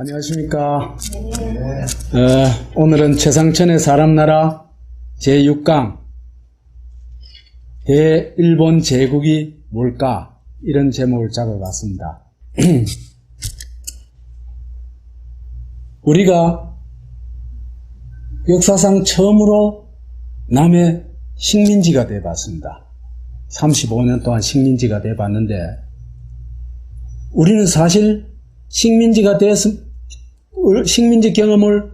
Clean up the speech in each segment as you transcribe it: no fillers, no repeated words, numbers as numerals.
안녕하십니까. 오늘은 최상천의 사람나라 제6강 대일본 제국이 뭘까? 이런 제목을 잡아봤습니다. 우리가 역사상 처음으로 남의 식민지가 돼봤습니다. 35년 동안 식민지가 돼봤는데 우리는 사실 식민지 경험을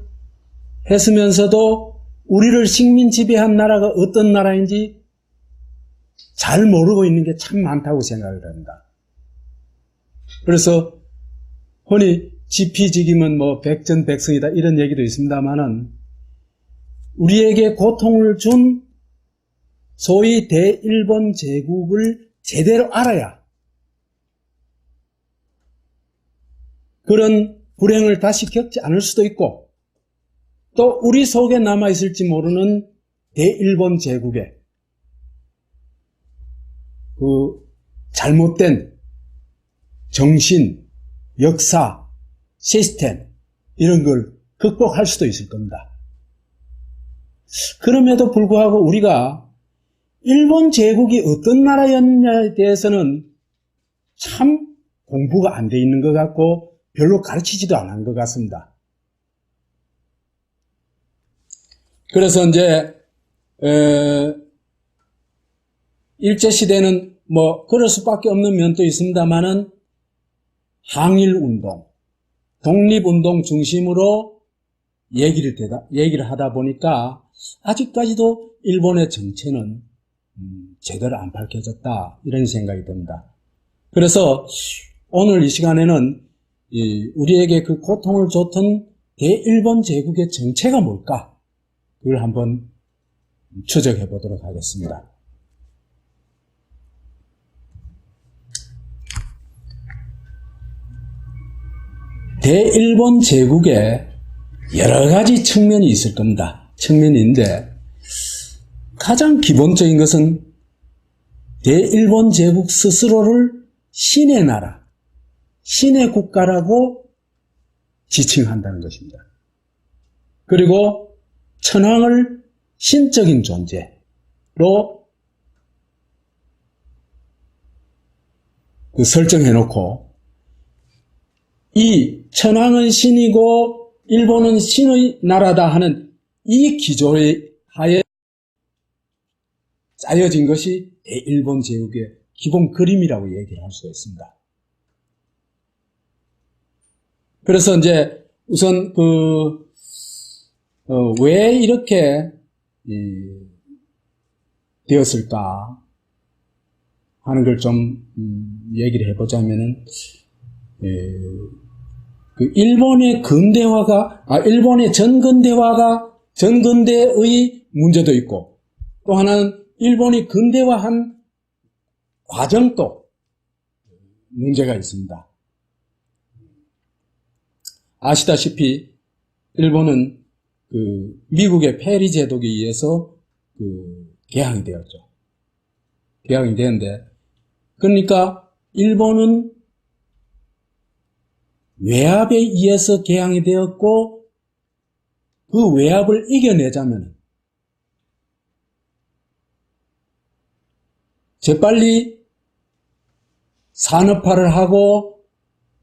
했으면서도 우리를 식민 지배한 나라가 어떤 나라인지 잘 모르고 있는 게 참 많다고 생각을 합니다. 그래서 흔히 지피지기면 백전백승이다 이런 얘기도 있습니다만은 우리에게 고통을 준 소위 대일본 제국을 제대로 알아야 그런 불행을 다시 겪지 않을 수도 있고 또 우리 속에 남아있을지 모르는 대일본 제국의 그 잘못된 정신, 역사, 시스템 이런 걸 극복할 수도 있을 겁니다. 그럼에도 불구하고 우리가 일본 제국이 어떤 나라였냐에 대해서는 참 공부가 안 돼 있는 것 같고 별로 가르치지도 않은 것 같습니다. 그래서 이제 일제시대는 그럴 수밖에 없는 면도 있습니다만은 항일운동, 독립운동 중심으로 얘기를 하다 보니까 아직까지도 일본의 정체는 제대로 안 밝혀졌다 이런 생각이 듭니다. 그래서 오늘 이 시간에는 우리에게 그 고통을 줬던 대일본 제국의 정체가 뭘까? 그걸 한번 추적해 보도록 하겠습니다. 대일본 제국에 여러 가지 측면이 있을 겁니다. 측면인데 가장 기본적인 것은 대일본 제국 스스로를 신의 나라, 신의 국가라고 지칭한다는 것입니다. 그리고 천황을 신적인 존재로 설정해놓고 이 천황은 신이고 일본은 신의 나라다 하는 이 기조의 하에 짜여진 것이 대일본 제국의 기본 그림이라고 얘기를 할 수가 있습니다. 그래서 이제 우선 왜 이렇게 되었을까 하는 걸 좀 얘기를 해보자면은 일본의 일본의 전근대의 문제도 있고 또 하나는 일본이 근대화한 과정도 문제가 있습니다. 아시다시피 일본은 미국의 페리 제독에 의해서 개항이 되었죠. 개항이 되었는데 그러니까 일본은 외압에 의해서 개항이 되었고 그 외압을 이겨내자면 재빨리 산업화를 하고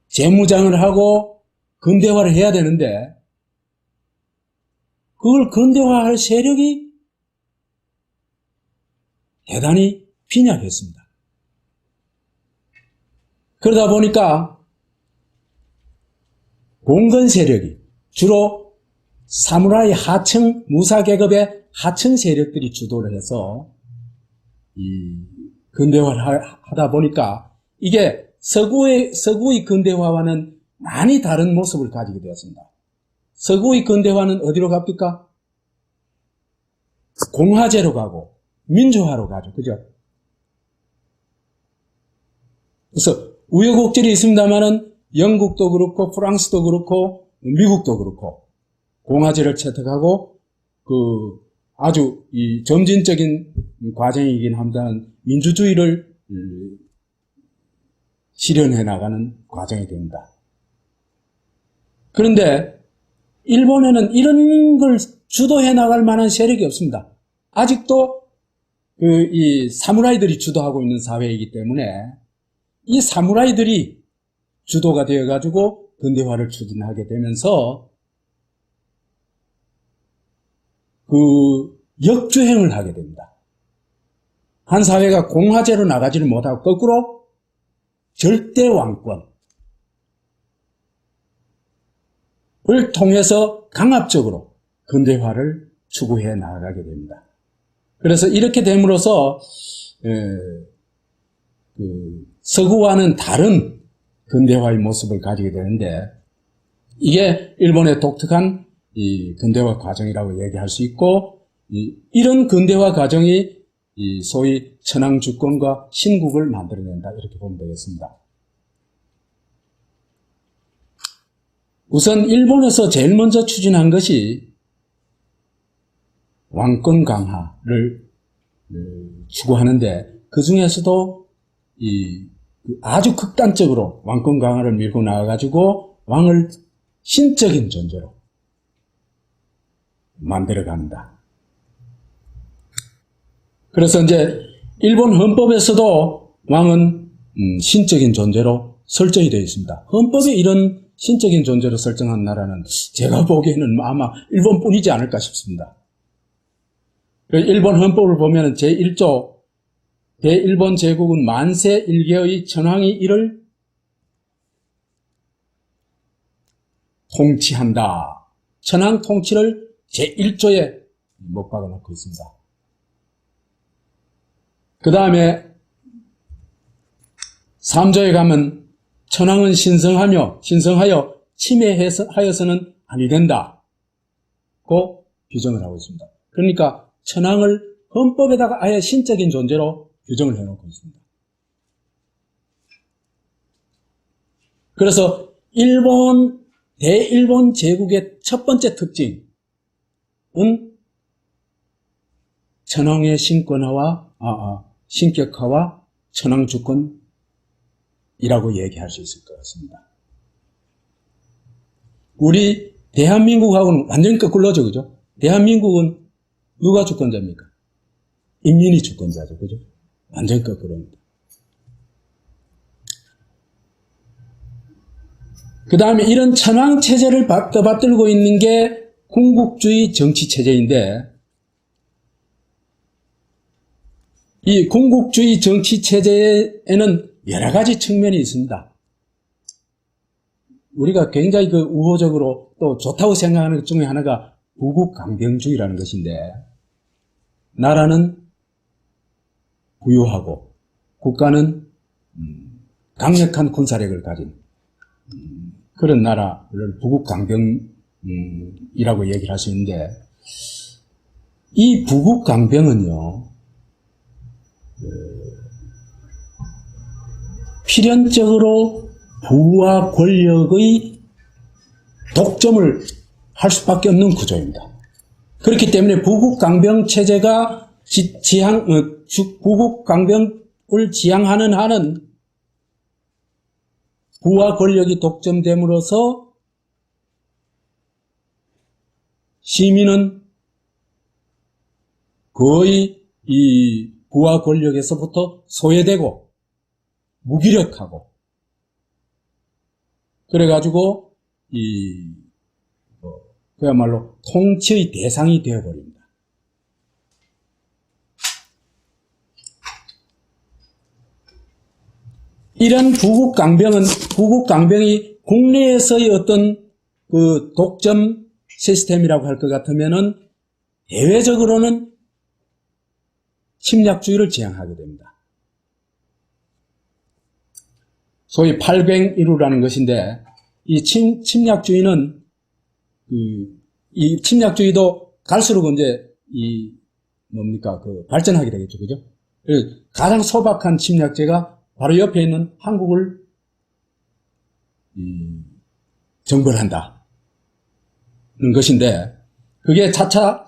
재무장을 하고 근대화를 해야 되는데 그걸 근대화할 세력이 대단히 빈약했습니다. 그러다 보니까 봉건 세력이 주로 사무라이 하층 무사계급의 하층 세력들이 주도를 해서 이 근대화를 하다 보니까 이게 서구의 근대화와는 많이 다른 모습을 가지게 되었습니다. 서구의 근대화는 어디로 갑니까? 공화제로 가고 민주화로 가죠. 그죠? 그래서 우여곡절이 있습니다만은 영국도 그렇고 프랑스도 그렇고 미국도 그렇고 공화제를 채택하고 아주 이 점진적인 과정이긴 합니다만 민주주의를 실현해 나가는 과정이 됩니다. 그런데 일본에는 이런 걸 주도해 나갈 만한 세력이 없습니다. 아직도 이 사무라이들이 주도하고 있는 사회이기 때문에 이 사무라이들이 주도가 되어가지고 근대화를 추진하게 되면서 그 역주행을 하게 됩니다. 한 사회가 공화제로 나가지를 못하고 거꾸로 절대 왕권을 통해서 강압적으로 근대화를 추구해 나가게 됩니다. 그래서 이렇게 됨으로써 서구와는 다른 근대화의 모습을 가지게 되는데 이게 일본의 독특한 이 근대화 과정이라고 얘기할 수 있고 이런 근대화 과정이 이 소위 천황 주권과 신국을 만들어낸다 이렇게 보면 되겠습니다. 우선 일본에서 제일 먼저 추진한 것이 왕권 강화를 추구하는데 그 중에서도 아주 극단적으로 왕권 강화를 밀고 나와가지고 왕을 신적인 존재로 만들어간다. 그래서 이제 일본 헌법에서도 왕은 신적인 존재로 설정이 되어 있습니다. 헌법에 이런 신적인 존재로 설정한 나라는 제가 보기에는 아마 일본뿐이지 않을까 싶습니다. 일본 헌법을 보면 제1조 대일본 제국은 만세 1개의 천황이 이를 통치한다. 천황 통치를 제1조에 못 박아놓고 있습니다. 그 다음에 3조에 가면 천황은 신성하여 침해하여서는 아니 된다고 규정을 하고 있습니다. 그러니까 천황을 헌법에다가 아예 신적인 존재로 규정을 해놓고 있습니다. 그래서 대일본 제국의 첫 번째 특징은 천황의 신격화와 천황 주권이라고 얘기할 수 있을 것 같습니다. 우리 대한민국하고는 완전히 거꾸로죠, 그죠? 대한민국은 누가 주권자입니까? 인민이 주권자죠, 그죠? 완전히 거꾸로입니다. 그 다음에 이런 천황 체제를 떠받들고 있는 게 군국주의 정치 체제인데, 이 군국주의 정치 체제에는 여러 가지 측면이 있습니다. 우리가 굉장히 우호적으로 또 좋다고 생각하는 것 중에 하나가 부국강병주의라는 것인데, 나라는 부유하고 국가는 강력한 군사력을 가진 그런 나라를 부국강병이라고 얘기를 할 수 있는데, 이 부국강병은요, 필연적으로 부와 권력의 독점을 할 수밖에 없는 구조입니다. 그렇기 때문에 부국강병 체제가 부국강병을 지향하는 한은 부와 권력이 독점됨으로써 시민은 거의 이 부와 권력에서부터 소외되고 무기력하고 그래가지고 그야말로 통치의 대상이 되어버립니다. 이런 부국강병이 국내에서의 어떤 독점 시스템이라고 할 것 같으면은 대외적으로는 침략주의를 지향하게 됩니다. 소위 팔괭일우라는 것인데, 이 침략주의는 이 침략주의도 갈수록 이제 발전하게 되겠죠, 그죠? 가장 소박한 침략제가 바로 옆에 있는 한국을 정벌한다는 것인데, 그게 차차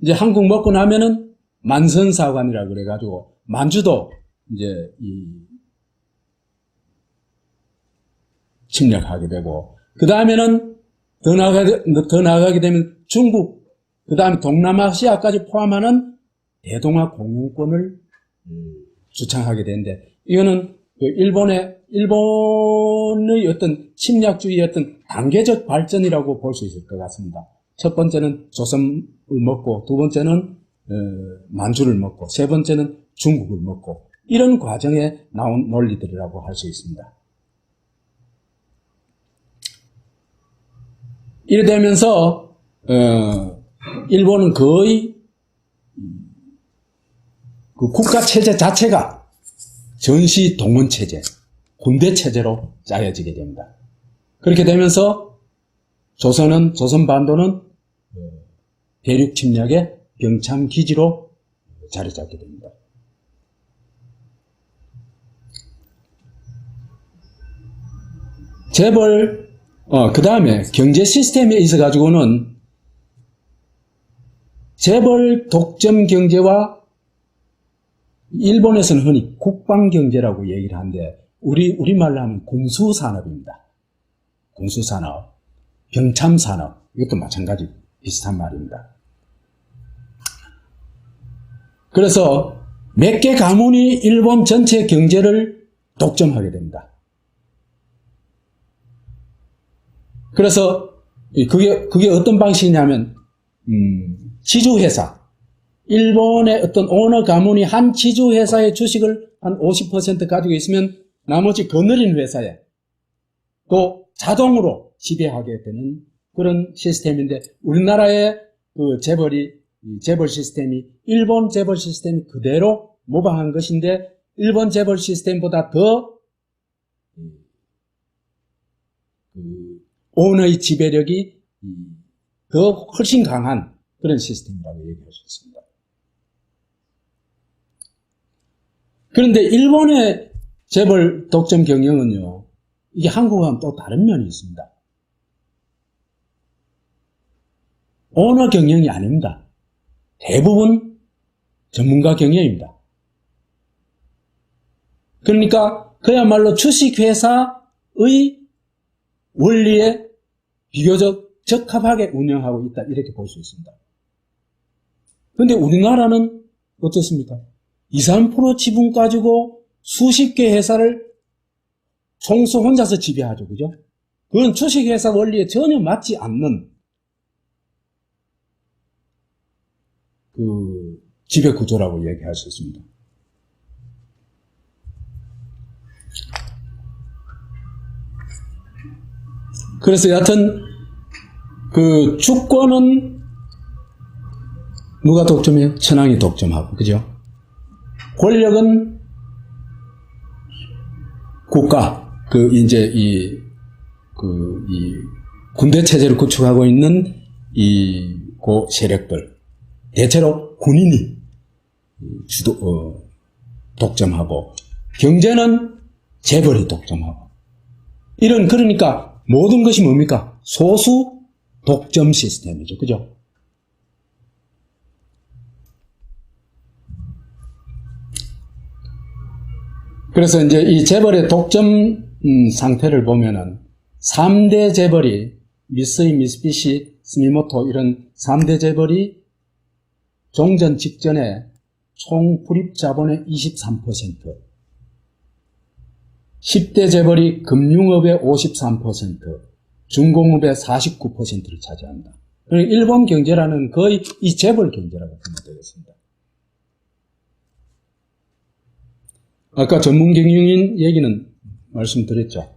이제 한국 먹고 나면은 만선사관이라고 그래가지고 만주도 이제 침략하게 되고, 그 다음에는 더 나아가게 되면 중국, 그 다음에 동남아시아까지 포함하는 대동아 공영권을 주창하게 되는데, 이거는 그 일본의 어떤 침략주의의 어떤 단계적 발전이라고 볼 수 있을 것 같습니다. 첫 번째는 조선을 먹고, 두 번째는 만주를 먹고, 세 번째는 중국을 먹고, 이런 과정에 나온 논리들이라고 할 수 있습니다. 이래 되면서 일본은 거의 그 국가 체제 자체가 전시 동원 체제, 군대 체제로 짜여지게 됩니다. 그렇게 되면서 조선 반도는 대륙 침략의 병참 기지로 자리 잡게 됩니다. 재벌, 그 다음에 경제 시스템에 있어 가지고는 재벌 독점 경제와 일본에서는 흔히 국방 경제라고 얘기를 하는데, 우리말로 하면 군수산업입니다. 군수산업, 병참산업, 이것도 마찬가지 비슷한 말입니다. 그래서 몇 개 가문이 일본 전체 경제를 독점하게 됩니다. 그래서 그게 어떤 방식이냐면 지주회사, 일본의 어떤 오너 가문이 한 지주회사의 주식을 한 50% 가지고 있으면 나머지 거느린 회사에 또 자동으로 지배하게 되는 그런 시스템인데, 우리나라의 그 재벌 시스템이 일본 재벌 시스템이 그대로 모방한 것인데, 일본 재벌 시스템보다 더 오너의 지배력이 더 훨씬 강한 그런 시스템이라고 얘기할 수 있습니다. 그런데 일본의 재벌 독점 경영은요, 이게 한국과는 또 다른 면이 있습니다. 오너 경영이 아닙니다. 대부분 전문가 경영입니다. 그러니까 그야말로 주식회사의 원리에 비교적 적합하게 운영하고 있다, 이렇게 볼 수 있습니다. 그런데 우리나라는 어떻습니까? 2, 3% 지분 가지고 수십 개 회사를 총수 혼자서 지배하죠. 그죠? 그건 주식회사 원리에 전혀 맞지 않는 그 지배 구조라고 얘기할 수 있습니다. 그래서 여하튼 그 주권은 누가 독점해요? 천황이 독점하고, 그죠? 권력은 국가, 이 군대 체제를 구축하고 있는 고 세력들, 대체로 군인이 독점하고, 경제는 재벌이 독점하고, 그러니까 모든 것이 뭡니까? 소수 독점 시스템이죠. 그죠? 그래서 이제 이 재벌의 독점 상태를 보면은 3대 재벌이 미쓰이, 미쓰비시, 스미모토 이런 3대 재벌이 종전 직전에 총 불입 자본의 23%, 10대 재벌이 금융업의 53%, 중공업의 49%를 차지합니다. 그러니까 일본 경제라는 거의 이 재벌 경제라고 보면 되겠습니다. 아까 전문 경영인 얘기는 말씀드렸죠.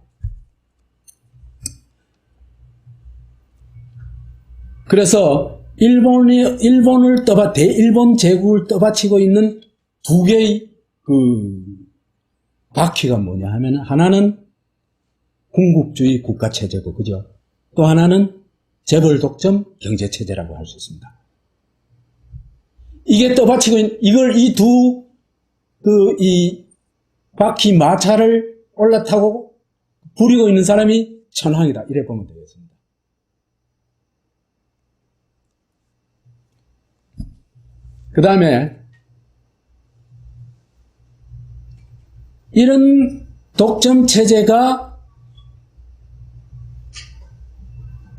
그래서 일본 제국을 떠받치고 있는 두 개의 바퀴가 뭐냐 하면, 하나는 군국주의 국가체제고, 그죠? 또 하나는 재벌 독점 경제체제라고 할 수 있습니다. 이게 떠받치고 있는, 이 바퀴 마차를 올라타고 부리고 있는 사람이 천황이다, 이래 보면 되겠습니다. 그 다음에 이런 독점 체제가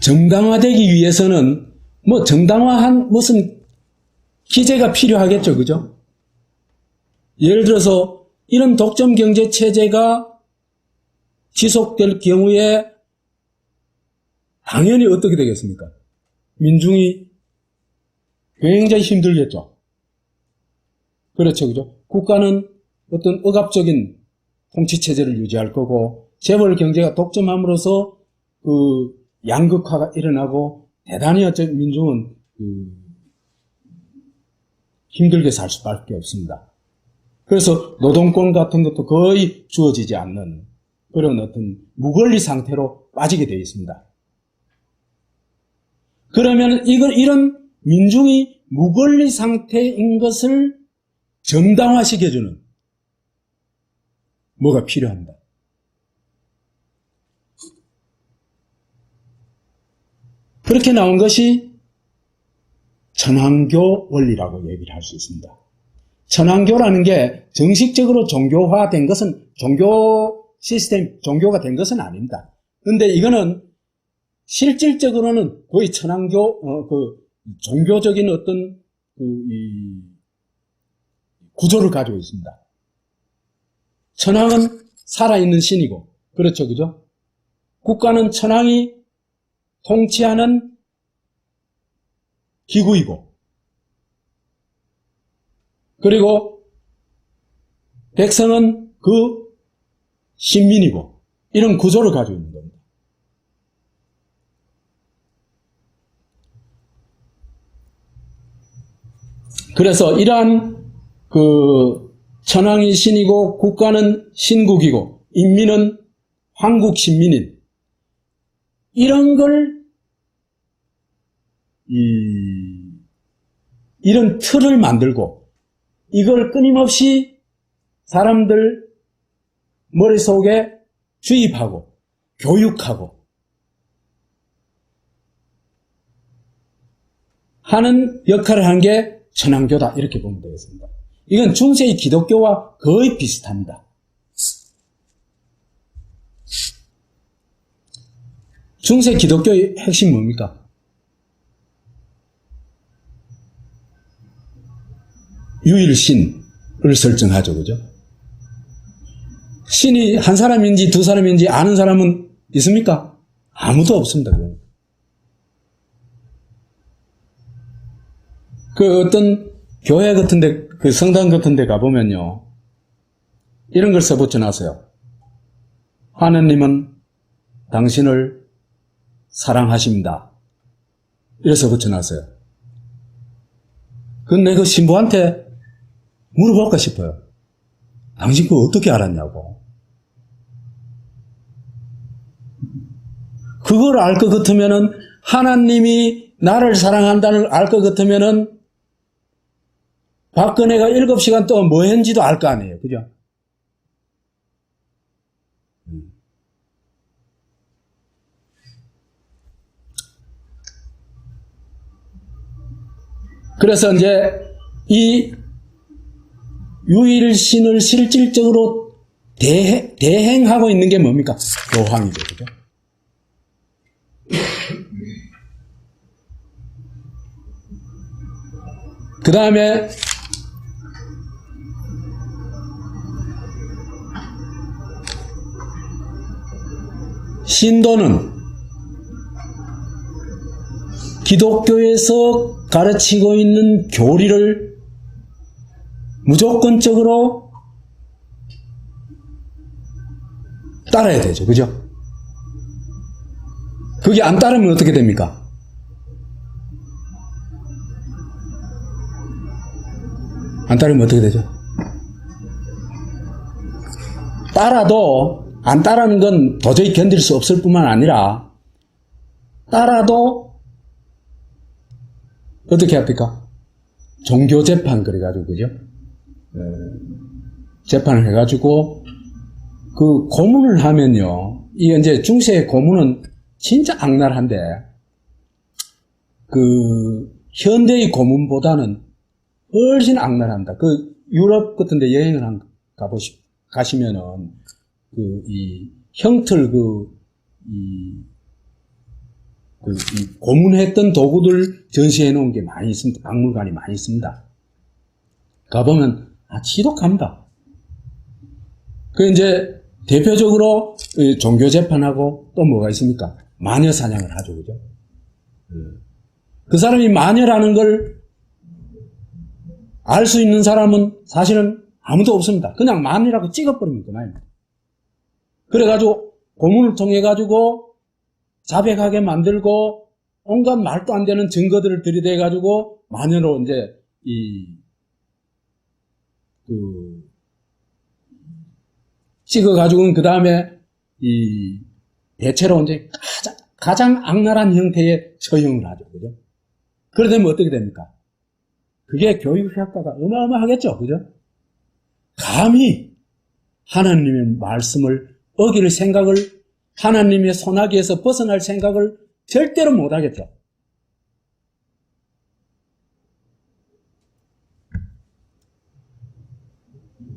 정당화되기 위해서는 뭐 정당화한 무슨 기제가 필요하겠죠. 그죠? 예를 들어서 이런 독점 경제 체제가 지속될 경우에 당연히 어떻게 되겠습니까? 민중이 굉장히 힘들겠죠. 그렇죠. 그죠? 국가는 어떤 억압적인 통치체제를 유지할 거고, 재벌 경제가 독점함으로써 양극화가 일어나고, 대단히 민중은 힘들게 살 수밖에 없습니다. 그래서 노동권 같은 것도 거의 주어지지 않는 그런 어떤 무권리 상태로 빠지게 되어 있습니다. 그러면 이런 민중이 무권리 상태인 것을 정당화시켜주는 뭐가 필요합니다. 그렇게 나온 것이 천황교 원리라고 얘기를 할 수 있습니다. 천황교라는 게 정식적으로 종교화된 것은 종교가 된 것은 아닙니다. 그런데 이거는 실질적으로는 거의 천황교 종교적인 어떤 이 구조를 가지고 있습니다. 천황은 살아있는 신이고, 그렇죠, 그죠? 국가는 천황이 통치하는 기구이고, 그리고 백성은 그 신민이고, 이런 구조를 가지고 있는 겁니다. 그래서 이러한 천황이 신이고 국가는 신국이고 인민은 황국 신민인, 이런 걸 이런 틀을 만들고 이걸 끊임없이 사람들 머릿속에 주입하고 교육하고 하는 역할을 한 게 천황교다, 이렇게 보면 되겠습니다. 이건 중세의 기독교와 거의 비슷합니다. 중세 기독교의 핵심 뭡니까? 유일신을 설정하죠. 그죠? 신이 한 사람인지 두 사람인지 아는 사람은 있습니까? 아무도 없습니다. 그 어떤 교회 같은데, 그 성당 같은데 가보면요, 이런 걸 써붙여놨어요. 하느님은 당신을 사랑하십니다. 이래서 붙여놨어요. 근데 그 신부한테 물어볼까 싶어요. 당신 그거 어떻게 알았냐고. 그걸 알 것 같으면은, 하나님이 나를 사랑한다는 걸 알 것 같으면은, 박근혜가 7시간 동안 뭐 했는지도 알 거 아니에요. 그죠? 그래서 이제 이 유일신을 실질적으로 대행하고 있는 게 뭡니까? 교황이죠. 그죠? 그 다음에 신도는 기독교에서 가르치고 있는 교리를 무조건적으로 따라야 되죠. 그죠? 그게 안 따르면 어떻게 됩니까? 안 따르면 어떻게 되죠? 따라도 안 따르는 건 도저히 견딜 수 없을 뿐만 아니라, 따라도 어떻게 합니까? 종교재판 그래가지고, 그죠? 재판을 해가지고 그 고문을 하면요, 이 이제 중세 고문은 진짜 악랄한데, 그 현대의 고문보다는 훨씬 악랄합니다. 그 유럽 같은데 여행을 가시면은 이 형틀 이 고문했던 도구들 전시해 놓은 게 많이 있습니다. 박물관이 많이 있습니다. 가보면, 지독합니다. 그 이제 대표적으로 종교 재판하고 또 뭐가 있습니까? 마녀 사냥을 하죠, 그죠? 그 사람이 마녀라는 걸 알 수 있는 사람은 사실은 아무도 없습니다. 그냥 마녀라고 찍어버리면 그만입니다. 그래가지고 고문을 통해 가지고 자백하게 만들고 온갖 말도 안 되는 증거들을 들이대 가지고 마녀로 이제 찍어 가지고는 그 다음에 대체로 이제 가장 악랄한 형태의 처형을 하죠, 그죠? 그러다 보면 어떻게 됩니까? 그게 교육 효과가 어마어마하겠죠, 그죠? 감히 하나님의 말씀을 어길 생각을, 하나님의 손아귀에서 벗어날 생각을 절대로 못 하겠죠.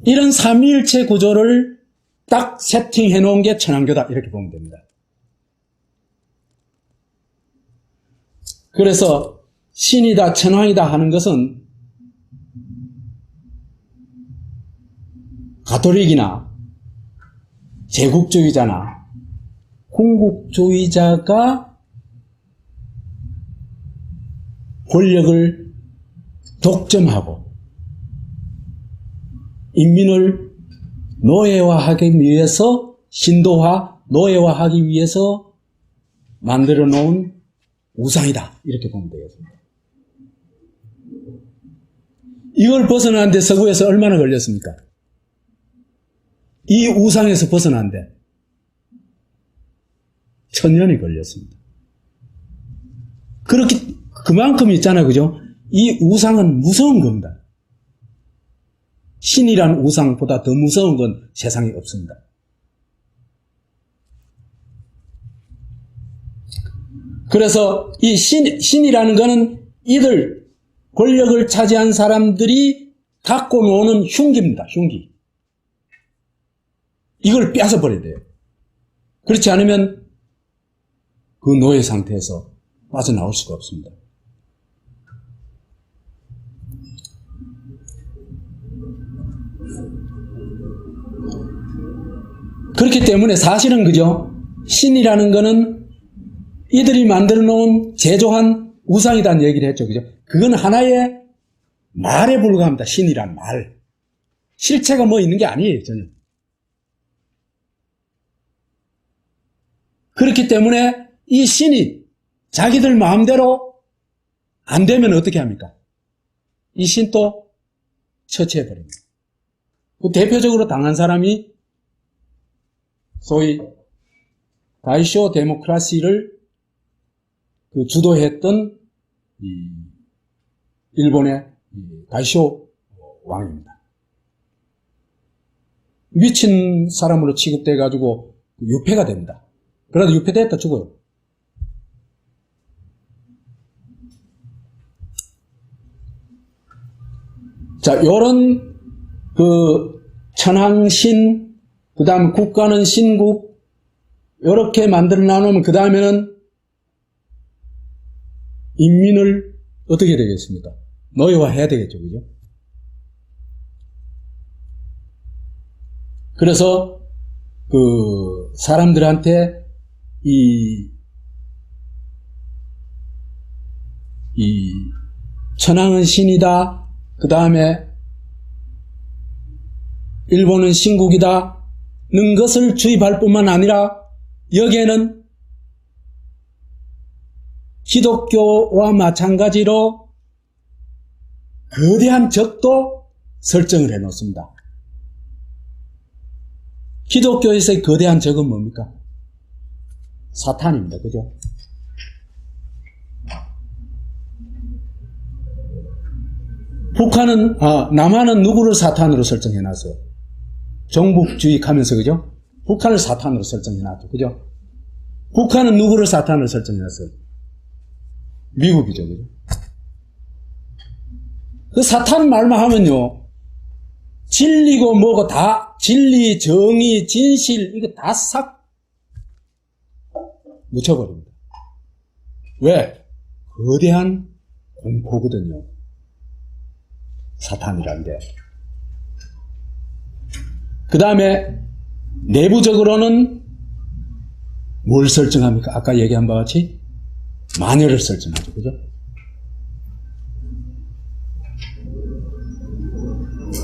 이런 삼위일체 구조를 딱 세팅해 놓은 게 천안교다, 이렇게 보면 됩니다. 그래서 신이다, 천황이다 하는 것은 가톨릭이나 제국주의자나 군국주의자가 권력을 독점하고 인민을 노예화하기 위해서, 신도화, 노예화하기 위해서 만들어 놓은 우상이다, 이렇게 보면 되겠습니다. 이걸 벗어나는데 서구에서 얼마나 걸렸습니까? 이 우상에서 벗어나는데 1000년이 걸렸습니다. 그렇게 그만큼 있잖아요, 그죠? 이 우상은 무서운 겁니다. 신이라는 우상보다 더 무서운 건 세상에 없습니다. 그래서 이 신이라는 거는 이들 권력을 차지한 사람들이 갖고 노는 흉기입니다. 흉기. 이걸 뺏어버려야 돼요. 그렇지 않으면 그 노예 상태에서 빠져나올 수가 없습니다. 그렇기 때문에 사실은 그죠? 신이라는 거는 이들이 만들어 놓은 제조한 우상이라는 얘기를 했죠. 그죠? 그건 하나의 말에 불과합니다. 신이란 말. 실체가 뭐 있는 게 아니에요, 전혀. 그렇기 때문에 이 신이 자기들 마음대로 안 되면 어떻게 합니까? 이 신도 처치해버립니다. 그 대표적으로 당한 사람이 소위 다이쇼 데모크라시를 주도했던 일본의 다이쇼 왕입니다. 미친 사람으로 취급돼가지고 유폐가 됩니다. 그래도 유폐됐다 죽어요. 자, 요런 천황신, 그 다음 국가는 신국, 요렇게 만들어 나누면 그 다음에는 인민을 어떻게 되겠습니까? 노예화 해야 되겠죠, 그죠? 그래서 사람들한테 이 천황은 신이다, 그 다음에 일본은 신국이다 는 것을 주입할 뿐만 아니라 여기에는 기독교와 마찬가지로 거대한 적도 설정을 해 놓습니다. 기독교에서의 거대한 적은 뭡니까? 사탄입니다. 그죠? 남한은 누구를 사탄으로 설정해 놨어요? 종북주의 하면서, 그죠? 북한을 사탄으로 설정해 놨죠. 그죠? 북한은 누구를 사탄으로 설정해 놨어요? 미국이죠. 그죠? 그 사탄 말만 하면요, 진리고 뭐고 다, 진리, 정의, 진실, 이거 다 싹 묻혀버립니다. 왜? 거대한 공포거든요. 사탄이라는 게. 그 다음에 내부적으로는 뭘 설정합니까? 아까 얘기한 바와 같이 마녀를 설정하죠. 그죠?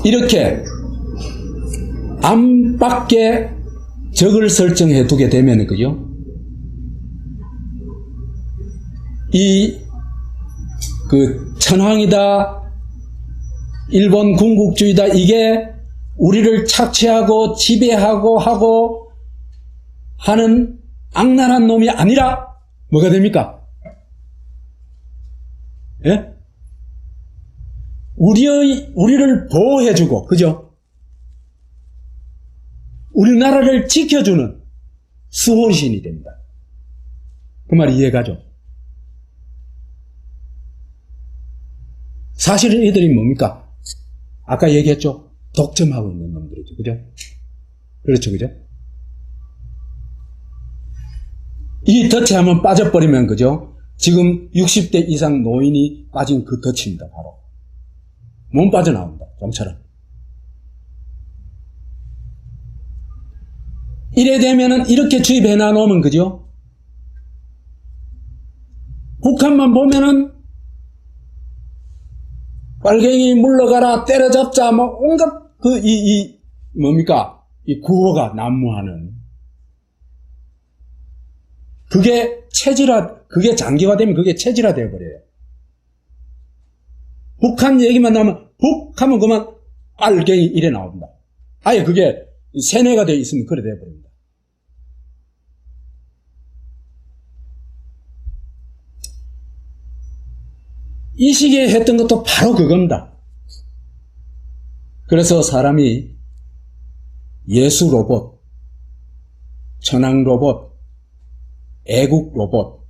이렇게 안팎에 적을 설정해 두게 되면, 그죠? 천황이다, 일본 군국주의다, 이게 우리를 착취하고 지배하고 하고 하는 악랄한 놈이 아니라 뭐가 됩니까? 예? 우리를 보호해주고, 그죠? 우리나라를 지켜주는 수호신이 됩니다. 그 말이 이해가죠? 사실은 이들이 뭡니까? 아까 얘기했죠? 독점하고 있는 놈들이죠. 그죠? 그렇죠, 그죠? 이 덫에 한번 빠져버리면, 그죠? 지금 60대 이상 노인이 빠진 그 덫입니다, 바로. 못 빠져나옵니다, 좀처럼. 이래 되면은 이렇게 주입해 놔놓으면, 그죠? 북한만 보면은 빨갱이 물러가라, 때려잡자, 뭐 온갖 뭡니까? 이 구호가 난무하는. 그게 장기화되면 그게 체질화 되어버려요. 북한 얘기만 나오면, 북 하면 그만 빨갱이 이래 나옵니다. 아예 그게 세뇌가 되어 있으면 그래 되어버립니다. 이 시기에 했던 것도 바로 그겁니다. 그래서 사람이 예수 로봇, 천황 로봇, 애국 로봇,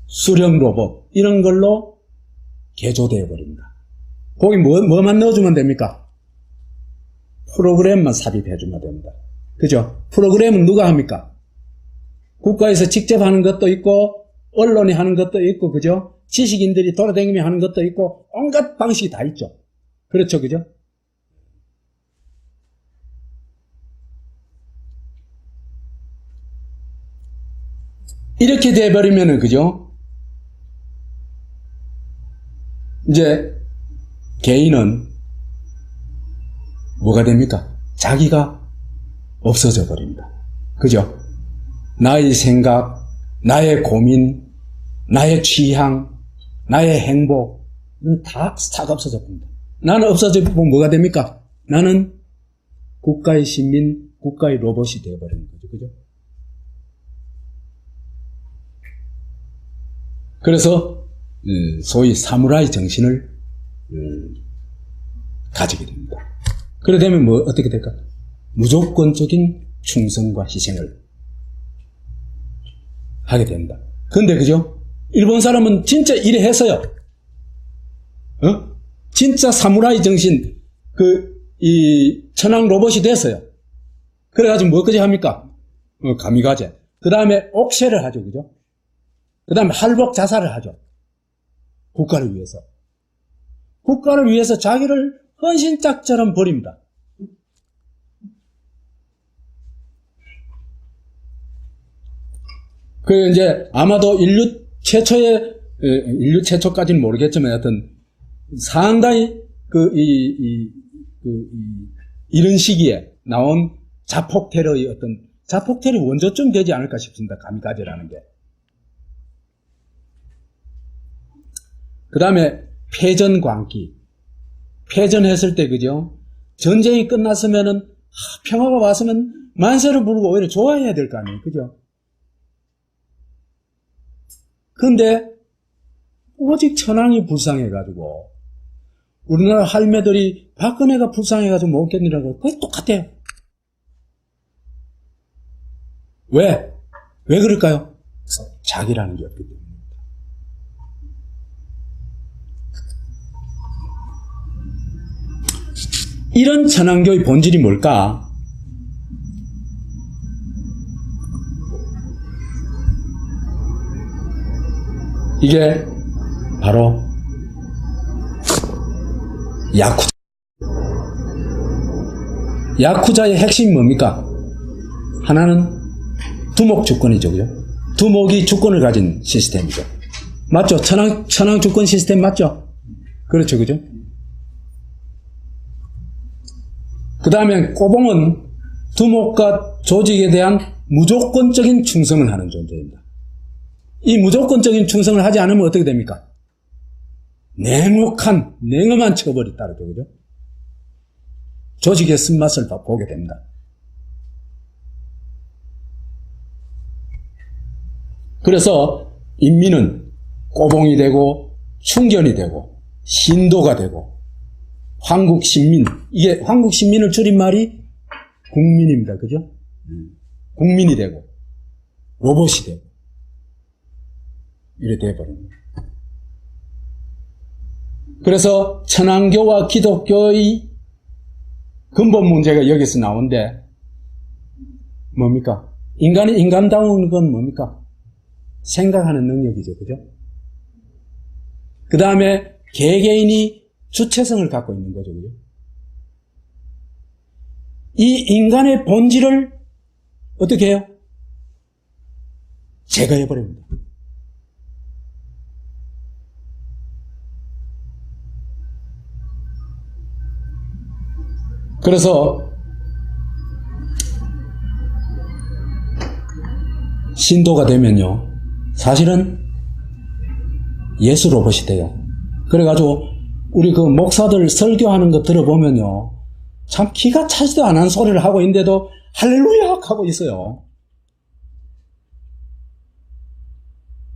수령 로봇 이런 걸로 개조되어 버립니다. 거기 뭐만 넣어주면 됩니까? 프로그램만 삽입해주면 됩니다. 그죠? 프로그램은 누가 합니까? 국가에서 직접 하는 것도 있고 언론이 하는 것도 있고, 그죠? 지식인들이 돌아다니며 하는 것도 있고 온갖 방식이 다 있죠. 그렇죠, 그죠? 이렇게 돼버리면은, 그죠? 이제 개인은 뭐가 됩니까? 자기가 없어져 버립니다. 그죠? 나의 생각, 나의 고민, 나의 취향, 나의 행복 다 없어져 버립니다. 나는 없어져 보면 뭐가 됩니까? 나는 국가의 시민, 국가의 로봇이 되어버리는 거죠. 그죠? 그래서 소위 사무라이 정신을 가지게 됩니다. 그래 되면 뭐 어떻게 될까? 무조건적인 충성과 희생을 하게 됩니다. 근데 그죠? 일본 사람은 진짜 이래 했어요. 진짜 사무라이 정신, 천황 로봇이 됐어요. 그래가지고 뭐까지 합니까? 가미가제. 그 다음에 옥쇄를 하죠. 그죠? 그 다음에 할복 자살을 하죠. 국가를 위해서. 국가를 위해서 자기를 헌신짝처럼 버립니다. 이제 아마도 인류 최초까지는 모르겠지만 하여튼 상당히 이런 시기에 나온 자폭 테러의 자폭 테러 원조쯤 되지 않을까 싶습니다. 가미가제라는 게. 그 다음에 패전광기. 패전했을 때, 그죠? 전쟁이 끝났으면은, 평화가 왔으면 만세를 부르고 오히려 좋아해야 될 거 아니에요. 그죠? 근데, 오직 천황이 불쌍해가지고, 우리나라 할매들이 박근혜가 불쌍해가지고 못 견디라고, 그게 똑같아요. 왜? 왜 그럴까요? 자기라는 게 없기 때문에. 이런 천황교의 본질이 뭘까? 이게 바로 야쿠자. 야쿠자의 핵심이 뭡니까? 하나는 두목 주권이죠. 그죠? 두목이 주권을 가진 시스템이죠. 맞죠? 천황 주권 시스템 맞죠? 그렇죠. 그죠? 그 다음에 꼬봉은 두목과 조직에 대한 무조건적인 충성을 하는 존재입니다. 이 무조건적인 충성을 하지 않으면 어떻게 됩니까? 냉엄한 처벌이 따르죠. 그죠? 조직의 쓴맛을 보게 됩니다. 그래서 인민은 꼬봉이 되고 충견이 되고 신도가 되고 황국신민, 이게 황국신민을 줄인 말이 국민입니다. 그죠? 국민이 되고 로봇이 되고 이래 돼버립니다. 그래서 천황교와 기독교의 근본 문제가 여기서 나오는데 뭡니까? 인간이 인간다운 건 뭡니까? 생각하는 능력이죠. 그죠? 그 다음에 개개인이 주체성을 갖고 있는 거죠. 그죠? 이 인간의 본질을 어떻게 해요? 제거해버립니다. 그래서 신도가 되면요, 사실은 예수 로봇이 돼요. 그래가지고 우리 그 목사들 설교하는 거 들어보면요, 참 기가 차지도 않은 소리를 하고 있는데도 할렐루야 하고 있어요.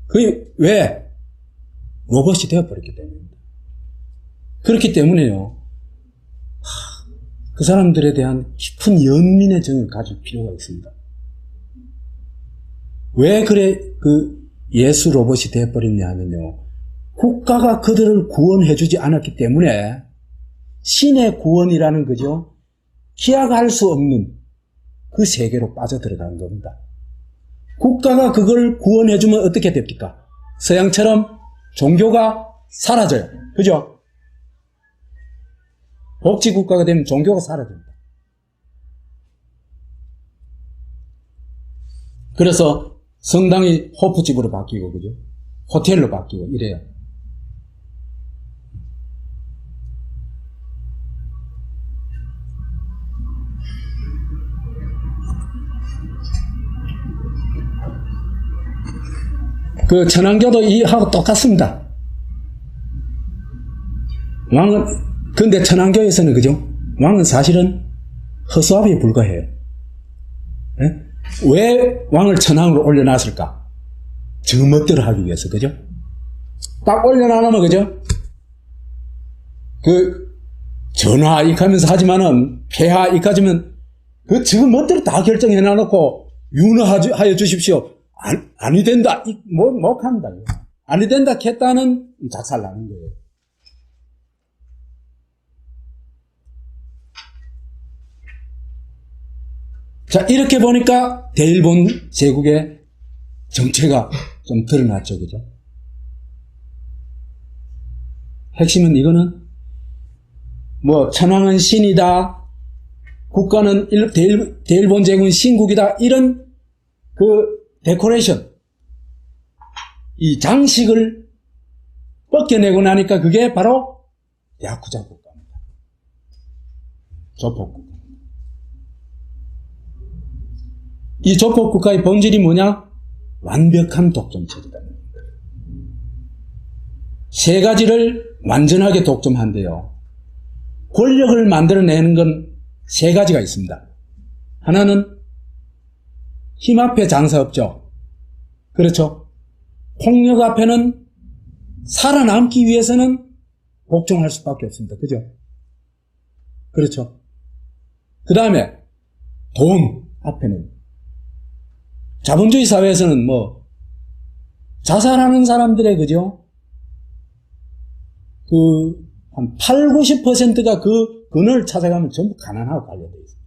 그게 왜? 로봇이 되어버렸기 때문입니다. 그렇기 때문에요, 그 사람들에 대한 깊은 연민의 정을 가질 필요가 있습니다. 왜 그래 그 예수 로봇이 되어버렸냐 하면요, 국가가 그들을 구원해주지 않았기 때문에 신의 구원이라는 거죠, 기약할 수 없는 그 세계로 빠져들어가는 겁니다. 국가가 그걸 구원해주면 어떻게 됩니까? 서양처럼 종교가 사라져요. 그죠? 복지국가가 되면 종교가 사라집니다. 그래서 성당이 호프집으로 바뀌고, 그죠? 호텔로 바뀌고, 이래요. 그 천황교도 이하고 똑같습니다. 왕은, 근데 천황교에서는, 그죠? 왕은 사실은 허수아비에 불과해요. 네? 왜 왕을 천황으로 올려놨을까? 저 멋대로 하기 위해서, 그죠? 딱 올려놔놓으면, 그죠? 그, 전하, 이카면서 하지만은, 폐하, 이까지면, 그, 저 멋대로 다 결정해놔놓고, 윤허하여 주십시오. 아니 된다. 못 합니다. 아니 된다 했다는 작살 나는 거예요. 자, 이렇게 보니까 대일본 제국의 정체가 좀 드러났죠. 그죠? 핵심은 이거는, 천황은 신이다, 국가는 대일본 제국은 신국이다, 이런 그 데코레이션, 이 장식을 벗겨내고 나니까 그게 바로 야쿠자 국가입니다. 조폭국가. 이 조폭국가의 본질이 뭐냐? 완벽한 독점체제다. 세 가지를 완전하게 독점한대요. 권력을 만들어내는 건 세 가지가 있습니다. 하나는 힘 앞에 장사 없죠. 그렇죠. 폭력 앞에는 살아남기 위해서는 복종할 수밖에 없습니다. 그죠? 그렇죠. 그 다음에 돈 앞에는, 자본주의 사회에서는 자살하는 사람들의, 그죠? 한 8, 90%가 그 근원을 찾아가면 전부 가난하고 관련되어 있습니다.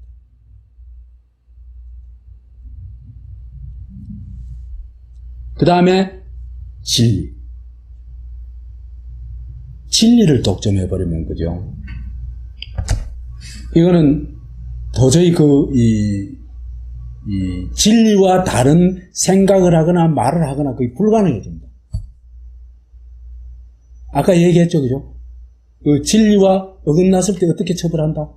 그 다음에 진리. 진리를 독점해버리면, 그죠? 이거는 도저히 이 진리와 다른 생각을 하거나 말을 하거나 거의 불가능해집니다. 아까 얘기했죠, 그죠? 그 진리와 어긋났을 때 어떻게 처벌한다?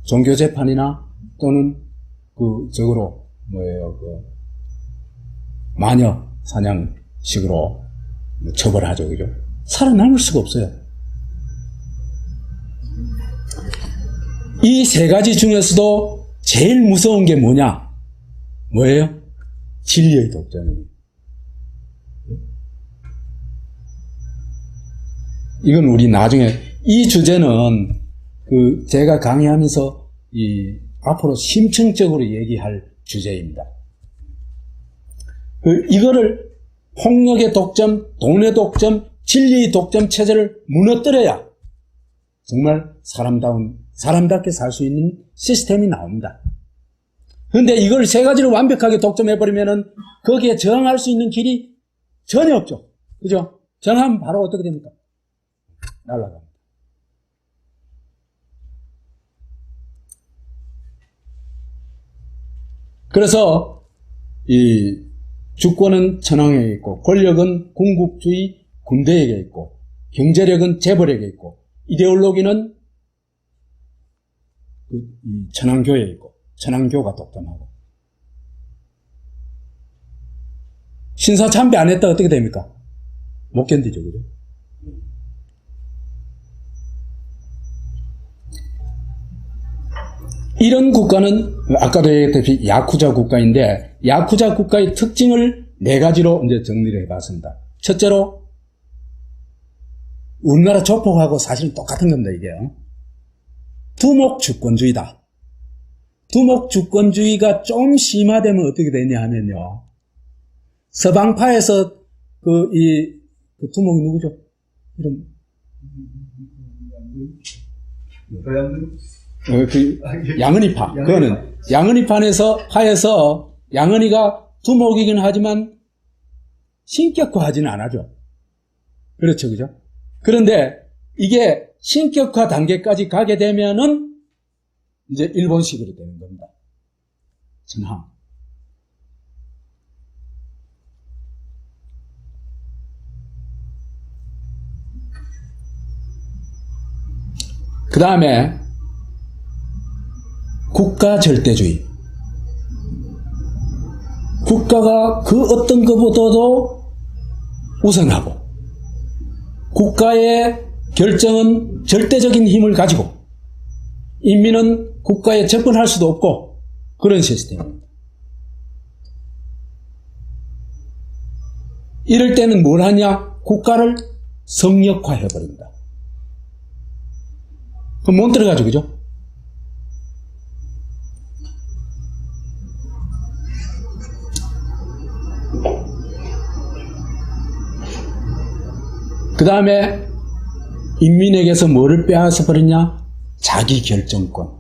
종교재판이나 또는 마녀 사냥식으로 처벌하죠, 그죠? 살아남을 수가 없어요. 이 세 가지 중에서도 제일 무서운 게 뭐냐? 뭐예요? 진리의 독점이에요. 이건 우리 나중에, 이 주제는 제가 강의하면서 앞으로 심층적으로 얘기할 주제입니다. 이거를 폭력의 독점, 돈의 독점, 진리의 독점 체제를 무너뜨려야 정말 사람답게 살 수 있는 시스템이 나옵니다. 그런데 이걸 세 가지를 완벽하게 독점해버리면은 거기에 저항할 수 있는 길이 전혀 없죠. 그죠? 저항하면 바로 어떻게 됩니까? 날아갑니다. 그래서 이 주권은 천황에게 있고, 권력은 군국주의 군대에게 있고, 경제력은 재벌에게 있고, 이데올로기는 이 천황교에 있고, 천황교가 독점하고. 신사참배 안 했다 어떻게 됩니까? 못 견디죠, 그죠? 이런 국가는 아까도 얘기했듯이 야쿠자 국가인데, 야쿠자 국가의 특징을 네 가지로 이제 정리를 해봤습니다. 첫째로, 우리나라 조폭하고 사실은 똑같은 겁니다, 이게. 두목 주권주의다. 두목 주권주의가 좀 심화되면 어떻게 되냐 하면요. 서방파에서 그 두목이 누구죠? 이름. 양은이파. 그거는 양은이파에서 양은이가 두목이긴 하지만 신격화하지는 않아죠. 그렇죠, 그죠? 그런데 이게 신격화 단계까지 가게 되면은 이제 일본식으로 되는 겁니다. 천황. 그 다음에 국가 절대주의. 국가가 그 어떤 것보다도 우선하고, 국가의 결정은 절대적인 힘을 가지고, 인민은 국가에 접근할 수도 없고, 그런 시스템입니다. 이럴 때는 뭘 하냐? 국가를 성역화해버립니다. 그럼 못 들어가죠, 그죠? 그 다음에 인민에게서 뭐를 빼앗아 버리냐? 자기 결정권을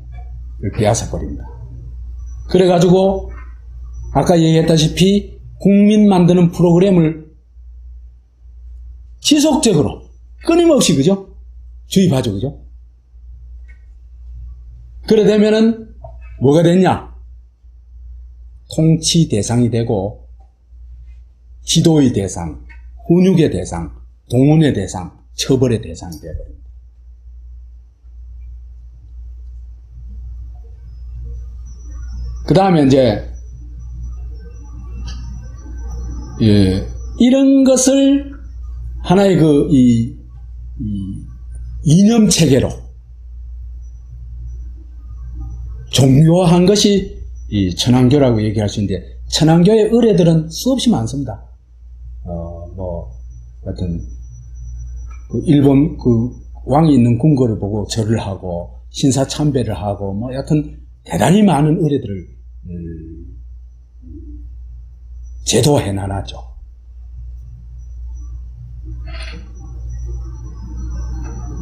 빼앗아 버립니다. 그래가지고 아까 얘기했다시피 국민 만드는 프로그램을 지속적으로 끊임없이, 그죠? 주입하죠, 그죠? 그래 되면은 뭐가 됐냐? 통치 대상이 되고, 지도의 대상, 훈육의 대상, 동원의 대상, 처벌의 대상이 되어버립니다. 그 다음에 이제 이런 것을 하나의 이념 체계로 종료한 것이 이 천황교라고 얘기할 수 있는데, 천황교의 의뢰들은 수없이 많습니다. 하여튼 일본 왕이 있는 궁궐을 보고 절을 하고 신사 참배를 하고 여하튼 대단히 많은 의뢰들을 제도화해 놔놨죠.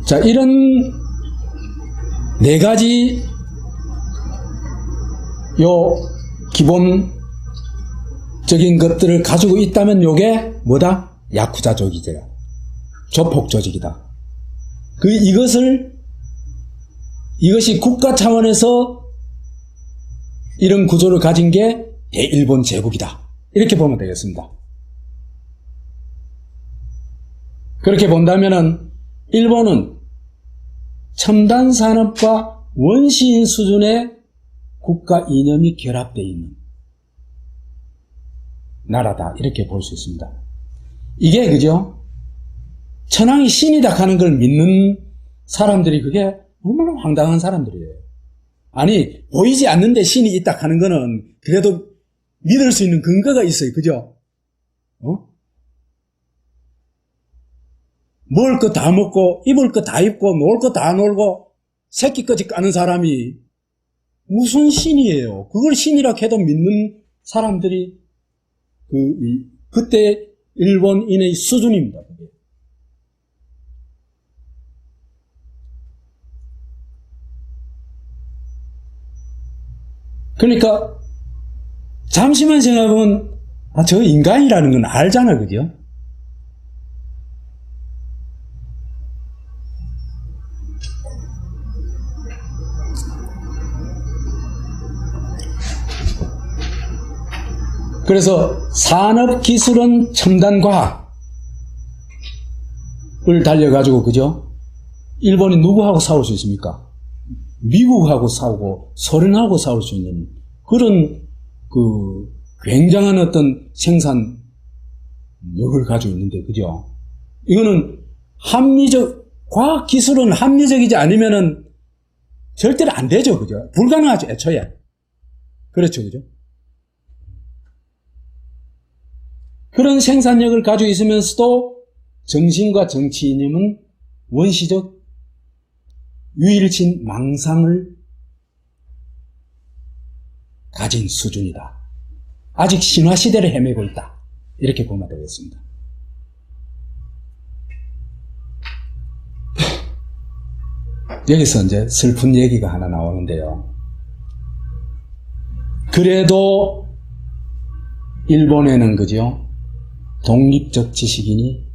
자, 이런 네 가지 기본적인 것들을 가지고 있다면 요게 뭐다? 야쿠자족이죠. 조폭 조직이다. 이것이 국가 차원에서 이런 구조를 가진 게 대일본 제국이다. 이렇게 보면 되겠습니다. 그렇게 본다면은 일본은 첨단 산업과 원시인 수준의 국가 이념이 결합되어 있는 나라다. 이렇게 볼 수 있습니다. 이게 그죠? 천황이 신이다 하는 걸 믿는 사람들이 그게 얼마나 황당한 사람들이에요. 아니, 보이지 않는데 신이 있다 하는 거는 그래도 믿을 수 있는 근거가 있어요. 그죠? 먹을 거 다 먹고, 입을 거 다 입고, 놀 거 다 놀고, 새끼까지 까는 사람이 무슨 신이에요? 그걸 신이라 해도 믿는 사람들이 그때 일본인의 수준입니다. 그게. 그러니까 잠시만 생각하면 저 인간이라는 건 알잖아. 그죠? 그래서 산업기술은 첨단과학을 달려가지고, 그죠? 일본이 누구하고 싸울 수 있습니까? 미국하고 싸우고, 소련하고 싸울 수 있는 그런, 굉장한 어떤 생산력을 가지고 있는데, 그죠? 이거는 과학기술은 합리적이지 않으면은 절대로 안 되죠, 그죠? 불가능하죠, 애초에. 그렇죠, 그죠? 그런 생산력을 가지고 있으면서도 정신과 정치 이념은 원시적 유일신 망상을 가진 수준이다. 아직 신화시대를 헤매고 있다. 이렇게 보면 되겠습니다. 여기서 이제 슬픈 얘기가 하나 나오는데요. 그래도 일본에는 그죠? 독립적 지식인이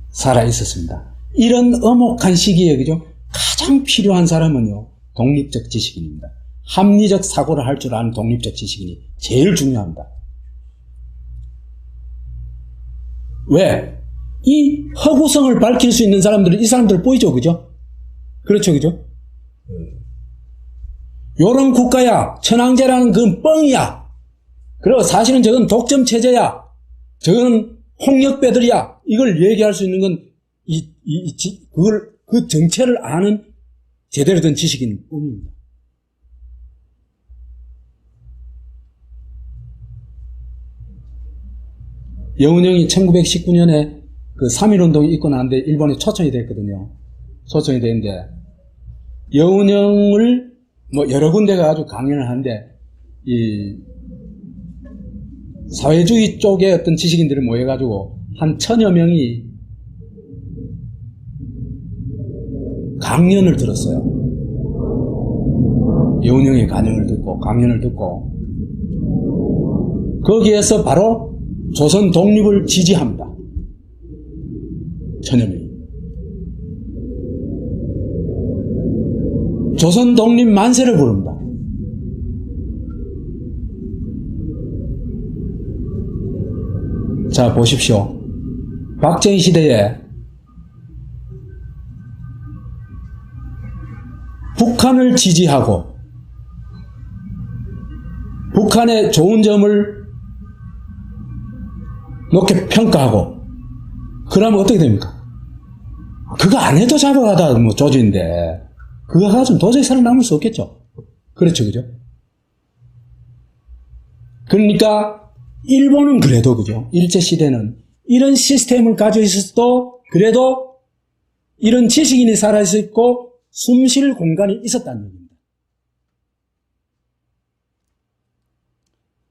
살아있었습니다. 이런 엄혹한 시기에 그죠? 가장 필요한 사람은요, 독립적 지식인입니다. 합리적 사고를 할 줄 아는 독립적 지식인이 제일 중요합니다. 왜? 이 허구성을 밝힐 수 있는 사람들은 이 사람들 보이죠, 그죠? 그렇죠, 그죠? 요런 국가야, 천황제라는 건 뻥이야. 그리고 사실은 저건 독점 체제야. 저건 홍역배들이야. 이걸 얘기할 수 있는 건 그 정체를 아는 제대로 된 지식인 뿐입니다. 여운형이 1919년에 그 3.1운동이 있고 난데 일본에 초청이 됐거든요. 초청이 됐는데 여운형을 여러 군데 가지고 강연을 하는데 이 사회주의 쪽의 어떤 지식인들이 모여가지고 한 1000여 명이 강연을 들었어요. 여운형의 강연을 듣고 거기에서 바로 조선 독립을 지지합니다. 1000여 명이. 조선 독립 만세를 부릅니다. 자, 보십시오. 박정희 시대에 북한을 지지하고 북한의 좋은 점을 높게 평가하고 그러면 어떻게 됩니까? 그거 안 해도 잡아가다 조지인데 그거 가지고 도저히 살아남을 수 없겠죠. 그렇죠, 그죠? 그러니까 일본은 그래도 그죠? 일제시대는 이런 시스템을 가지고 있어도 그래도 이런 지식인이 살아있었고 숨 쉴 공간이 있었다는 얘기입니다.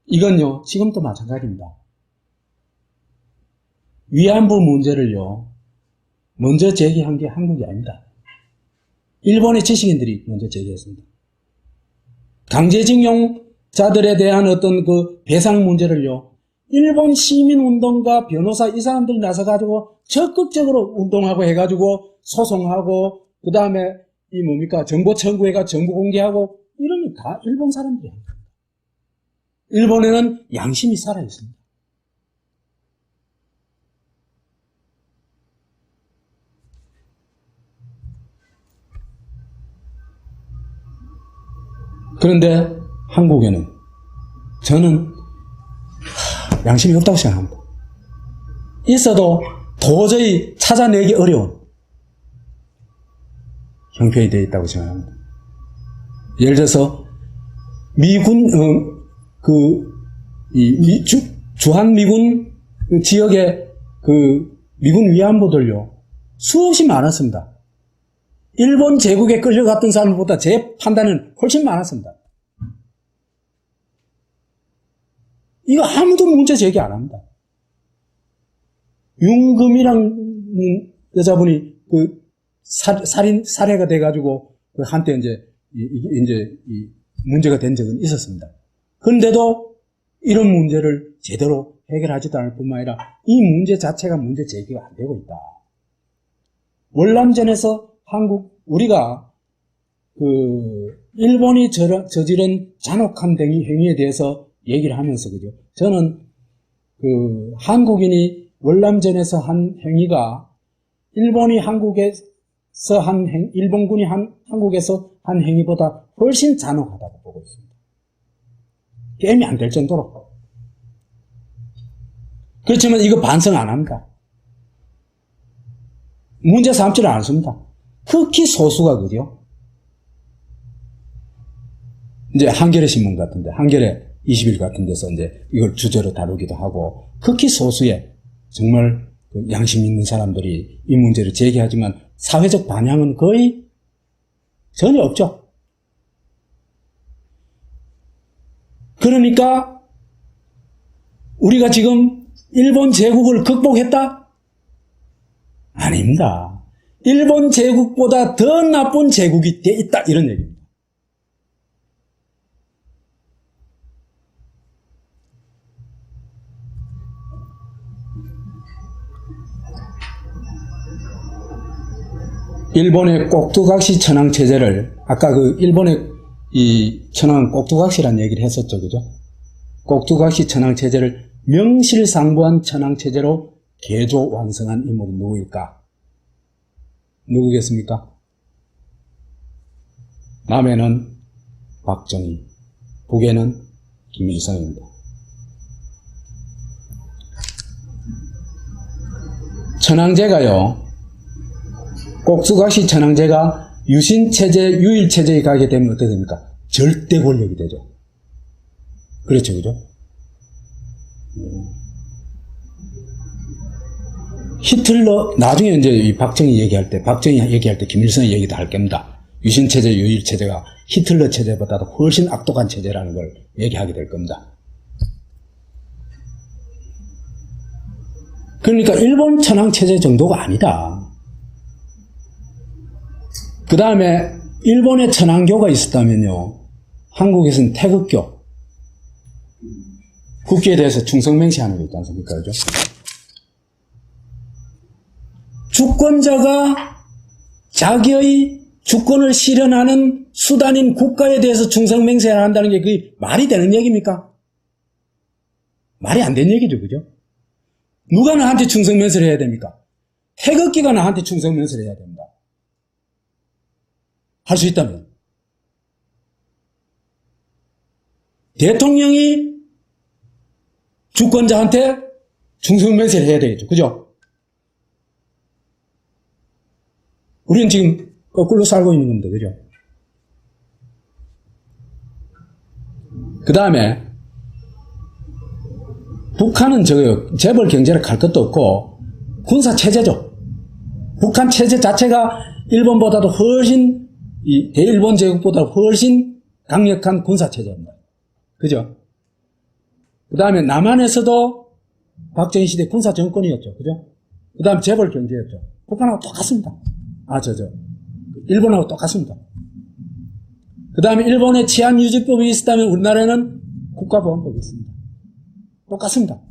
이건요, 지금도 마찬가지입니다. 위안부 문제를요, 먼저 제기한 게 한국이 아닙니다. 일본의 지식인들이 먼저 제기했습니다. 강제징용자들에 대한 어떤 그 배상 문제를요, 일본 시민운동가 변호사 이 사람들이 나서가지고 적극적으로 운동하고 해가지고 소송하고 그 다음에 이 뭡니까 정보 청구해가 정보 공개하고 이런 게 다 일본 사람들이에요. 일본에는 양심이 살아있습니다. 그런데 한국에는 저는 양심이 없다고 생각합니다. 있어도 도저히 찾아내기 어려운 형편이 되어 있다고 생각합니다. 예를 들어서 미군 주한미군 지역에 미군 위안부들요 수없이 많았습니다. 일본 제국에 끌려갔던 사람보다 제 판단은 훨씬 많았습니다. 이거 아무도 문제 제기 안 합니다. 윤금이라는 여자분이 살해가 돼가지고 한때 이제 문제가 된 적은 있었습니다. 그런데도 이런 문제를 제대로 해결하지도 않을 뿐만 아니라 이 문제 자체가 문제 제기가 안 되고 있다. 월남전에서 우리가 일본이 저지른 잔혹한 행위에 대해서 얘기를 하면서, 그죠? 저는 한국인이 월남전에서 한 행위가 일본군이 한국에서 한 행위보다 훨씬 잔혹하다고 보고 있습니다. 게임이 안 될 정도로. 그렇지만 이거 반성 안 합니다. 문제 삼지를 않습니다. 극히 소수가, 그죠? 이제 한겨레 신문 같은데, 한겨레 20일 같은 데서 이제 이걸 주제로 다루기도 하고, 극히 소수의 정말 양심 있는 사람들이 이 문제를 제기하지만 사회적 반향은 거의 전혀 없죠. 그러니까 우리가 지금 일본 제국을 극복했다? 아닙니다. 일본 제국보다 더 나쁜 제국이 돼 있다, 이런 얘기입니다. 일본의 꼭두각시 천황체제를, 아까 일본의 이 천황 꼭두각시란 얘기를 했었죠, 그죠? 꼭두각시 천황체제를 명실상부한 천황체제로 개조 완성한 인물은 누구일까? 누구겠습니까? 남해는 박정희, 북에는 김일성입니다. 천황제가요, 꼭두각시 천황제가 유신체제, 유일체제에 가게 되면 어떻게 됩니까? 절대 권력이 되죠. 그렇죠, 그죠? 히틀러, 나중에 이제 박정희 얘기할 때 김일성이 얘기도 할 겁니다. 유신체제, 유일체제가 히틀러 체제보다도 훨씬 악독한 체제라는 걸 얘기하게 될 겁니다. 그러니까 일본 천황체제 정도가 아니다. 그 다음에 일본에 천황교가 있었다면요, 한국에서는 태극교, 국기에 대해서 충성맹세하는 게 있지 않습니까? 그죠? 주권자가 자기의 주권을 실현하는 수단인 국가에 대해서 충성맹세를 한다는 게 그게 말이 되는 얘기입니까? 말이 안 되는 얘기죠, 그죠? 누가 나한테 충성맹세를 해야 됩니까? 태극기가 나한테 충성맹세를 해야 됩니다. 할 수 있다면. 대통령이 주권자한테 충성맹세를 해야 되겠죠. 그죠? 우리는 지금 거꾸로 살고 있는 겁니다. 그죠? 그 다음에 북한은 재벌 경제를 갈 것도 없고 군사체제죠. 북한 체제 자체가 일본보다도 훨씬, 대일본 제국보다 훨씬 강력한 군사체제입니다. 그죠? 그 다음에 남한에서도 박정희 시대 군사정권이었죠. 그죠? 그 다음에 재벌 경제였죠. 북한하고 똑같습니다. 일본하고 똑같습니다. 그 다음에 일본에 치안유지법이 있었다면 우리나라에는 국가보안법이 있습니다. 똑같습니다.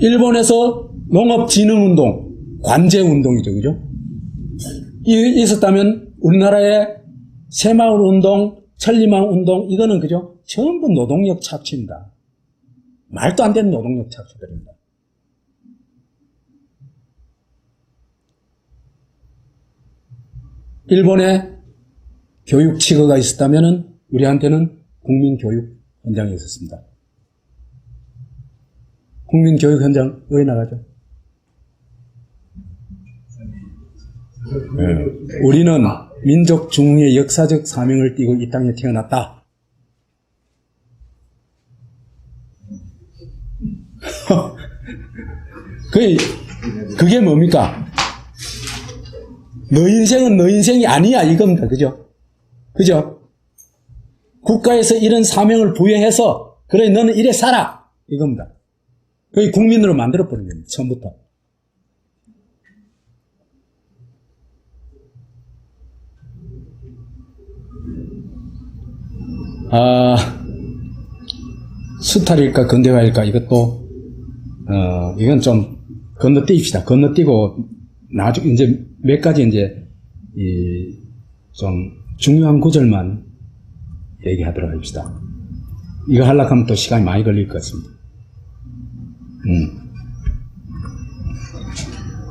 일본에서 농업진흥운동, 관제운동이죠. 그죠? 있었다면 우리나라의 새마을운동, 천리마운동, 이거는 그죠? 전부 노동력 착취입니다. 말도 안 되는 노동력 착취들입니다. 일본에 교육 치거가 있었다면 우리한테는 국민교육 현장이 있었습니다. 국민교육 현장 왜 나가죠? 네. 우리는 민족 중흥의 역사적 사명을 띠고 이 땅에 태어났다. 그게 뭡니까? 너 인생은 너 인생이 아니야 이겁니다. 그죠? 그죠? 국가에서 이런 사명을 부여해서 그래 너는 이래 살아 이겁니다. 그게 국민으로 만들어버린 겁니다. 처음부터. 수탈일까 근대화일까 이것도 이건 좀 건너뛰읍시다. 건너뛰고 나중에 이제 몇 가지 이제 좀 중요한 구절만 얘기하도록 합시다. 이거 하려고 하면 또 시간이 많이 걸릴 것 같습니다.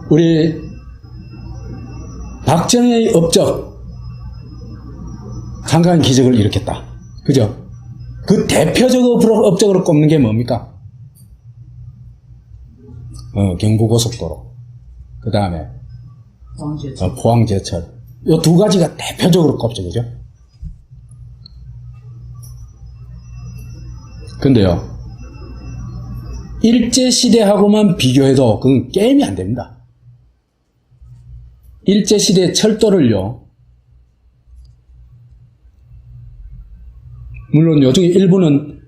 우리 박정희의 업적 상강한 기적을 일으켰다. 그죠? 그 대표적으로 업적으로 꼽는 게 뭡니까? 경부고속도로. 그 다음에 포항제철. 이 두 가지가 대표적으로 꼽죠. 그죠? 근데요, 일제시대하고만 비교해도 그건 게임이 안 됩니다. 일제시대 철도를요, 물론 요즘에 일부는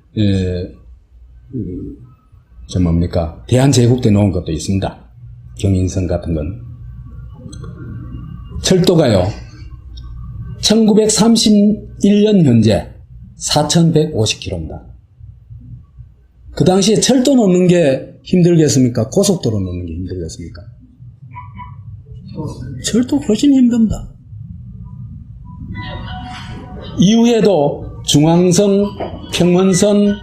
대한제국 때 놓은 것도 있습니다. 경인선 같은 건. 철도가요 1931년 현재 4150km입니다. 그 당시에 철도 놓는 게 힘들겠습니까? 고속도로 놓는 게 힘들겠습니까? 철도 훨씬 힘듭니다. 이후에도 중앙선, 평원선,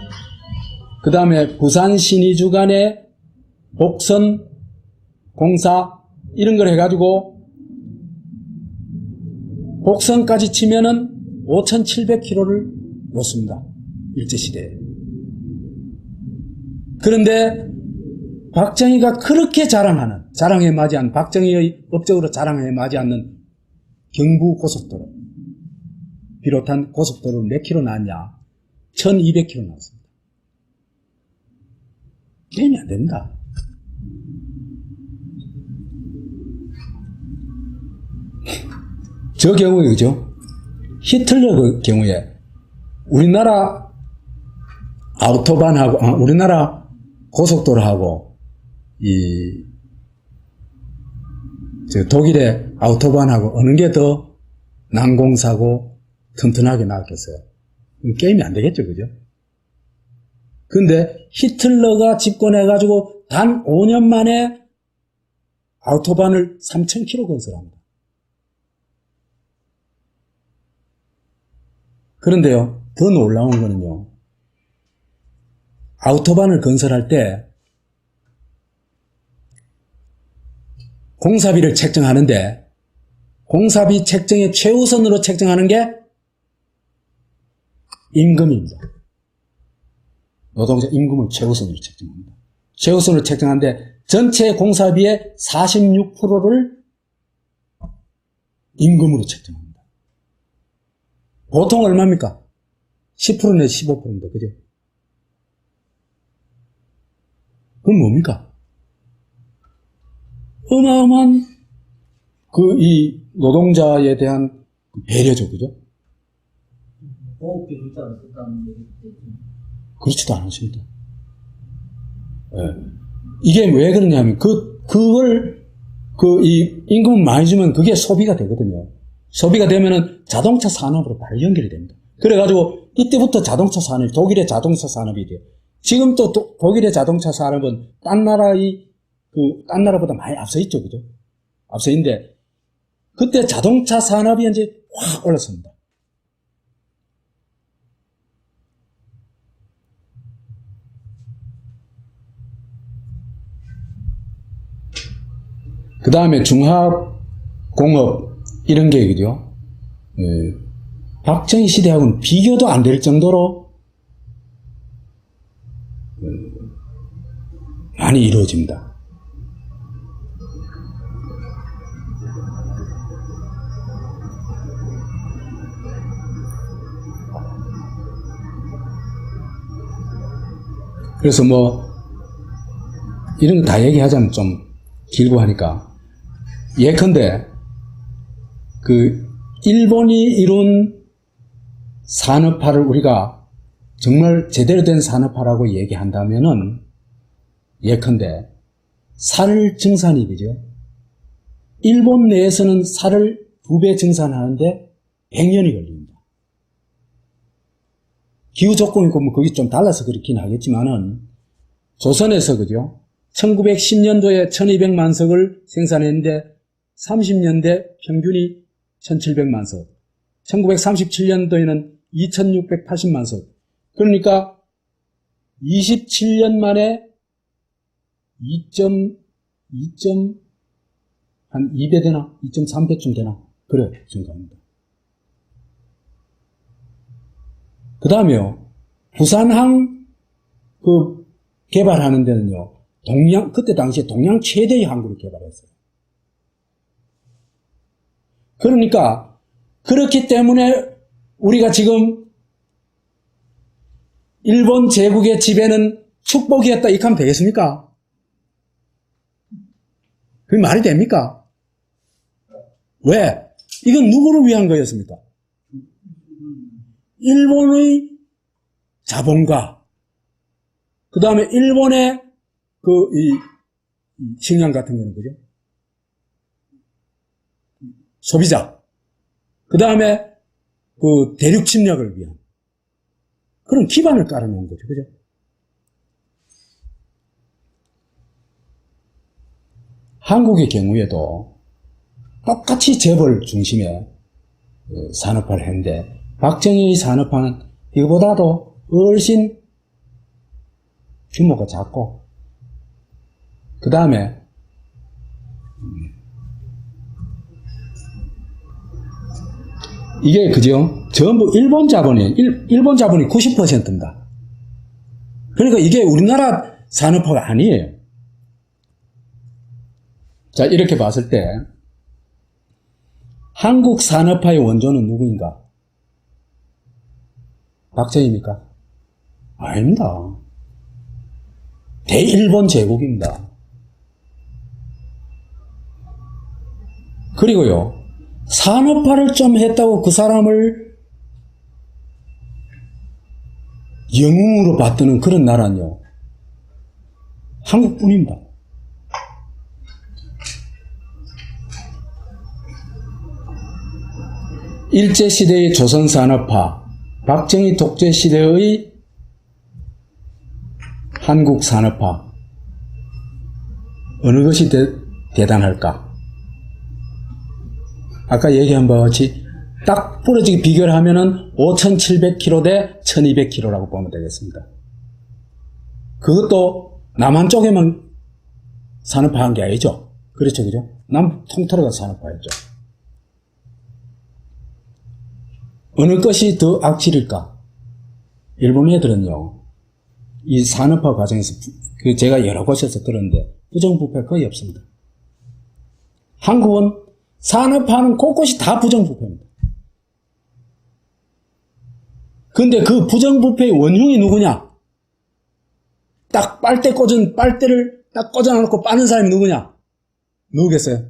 그 다음에 부산 신의주 간의 복선 공사 이런 걸 해가지고 복선까지 치면은 5,700km를 놓습니다. 일제시대에. 그런데 박정희가 그렇게 자랑에 맞지 않는, 박정희의 업적으로 자랑에 맞지 않는 경부고속도로 비롯한 고속도로를 몇 킬로 나왔냐? 1,200km 나왔습니다. 게임이 안 됩니다. 저 경우에, 그죠? 히틀러 그 경우에 우리나라 아우토반하고, 우리나라 고속도로하고, 독일의 아우토반하고 어느 게 더 난공사고 튼튼하게 나왔겠어요? 게임이 안 되겠죠, 그죠? 근데 히틀러가 집권해가지고 단 5년 만에 아우토반을 3,000km 건설합니다. 그런데요, 더 놀라운 거는요, 아우토반을 건설할 때 공사비를 책정하는데 공사비 책정의 최우선으로 책정하는 게 임금입니다. 노동자 임금을 최우선으로 책정합니다. 최우선으로 책정하는데 전체 공사비의 46%를 임금으로 책정합니다. 보통 얼마입니까? 10% 내지 15%입니다. 그죠? 그건 뭡니까? 어마어마한 이 노동자에 대한 배려죠. 그죠? 그렇지도 않으십니다. 네. 이게 왜 그러냐면, 이 임금을 많이 주면 그게 소비가 되거든요. 소비가 되면은 자동차 산업으로 바로 연결이 됩니다. 그래가지고, 이때부터 자동차 산업이, 독일의 자동차 산업이 돼요. 지금 또 독일의 자동차 산업은 딴 나라보다 많이 앞서 있죠. 그죠? 앞서 있는데, 그때 자동차 산업이 이제 확 올랐습니다. 그 다음에 중화공업, 이런 계획이죠. 박정희 시대하고는 비교도 안 될 정도로 많이 이루어집니다. 그래서 이런 거 다 얘기하자면 좀 길고 하니까, 예컨대 일본이 이룬 산업화를 우리가 정말 제대로 된 산업화라고 얘기한다면은, 예컨대 쌀 증산이, 그죠? 일본 내에서는 쌀을 2배 증산하는데 100년이 걸립니다. 기후 조건이 거기 좀 달라서 그렇긴 하겠지만은, 조선에서, 그죠? 1910년도에 1200만 석을 생산했는데 30년대 평균이 1700만 석, 1937년도에는 2680만 석. 그러니까 27년 만에 2배 되나? 2.3배쯤 되나? 그래, 증가합니다. 그 다음에요, 부산항 개발하는 데는요, 그때 당시에 동양 최대의 항구를 개발했어요. 그러니까, 그렇기 때문에 우리가 지금 일본 제국의 지배는 축복이었다, 이렇게 하면 되겠습니까? 그게 말이 됩니까? 왜? 이건 누구를 위한 거였습니까? 일본의 자본가, 그 다음에 일본의 식량 같은 거는, 그죠? 소비자, 그 다음에 대륙 침략을 위한 그런 기반을 깔아놓은 거죠. 그죠? 한국의 경우에도 똑같이 재벌 중심의 산업화를 했는데, 박정희의 산업화는 이거보다도 훨씬 규모가 작고, 그 다음에 이게, 그죠? 전부 일본 자본이에요. 일본 자본이 90%입니다. 그러니까 이게 우리나라 산업화가 아니에요. 자, 이렇게 봤을 때 한국 산업화의 원조는 누구인가? 박정희입니까? 아닙니다. 대일본 제국입니다. 그리고요, 산업화를 좀 했다고 그 사람을 영웅으로 받드는 그런 나라는요, 한국뿐입니다. 일제시대의 조선산업화, 박정희 독재시대의 한국산업화, 어느 것이 대단할까? 아까 얘기한 바와 같이 딱 부러지게 비교를 하면은 5,700km 대 1,200km라고 보면 되겠습니다. 그것도 남한 쪽에만 산업화한 게 아니죠. 그렇죠, 그죠? 남 통틀어가 산업화했죠. 어느 것이 더 악질일까? 일본 애들은요, 이 산업화 과정에서 제가 여러 곳에서 들었는데 부정부패 거의 없습니다. 한국은 산업화는 곳곳이 다 부정부패입니다. 근데 그 부정부패의 원흉이 누구냐? 딱 빨대를 딱 꽂아놓고 빠는 사람이 누구냐? 누구겠어요?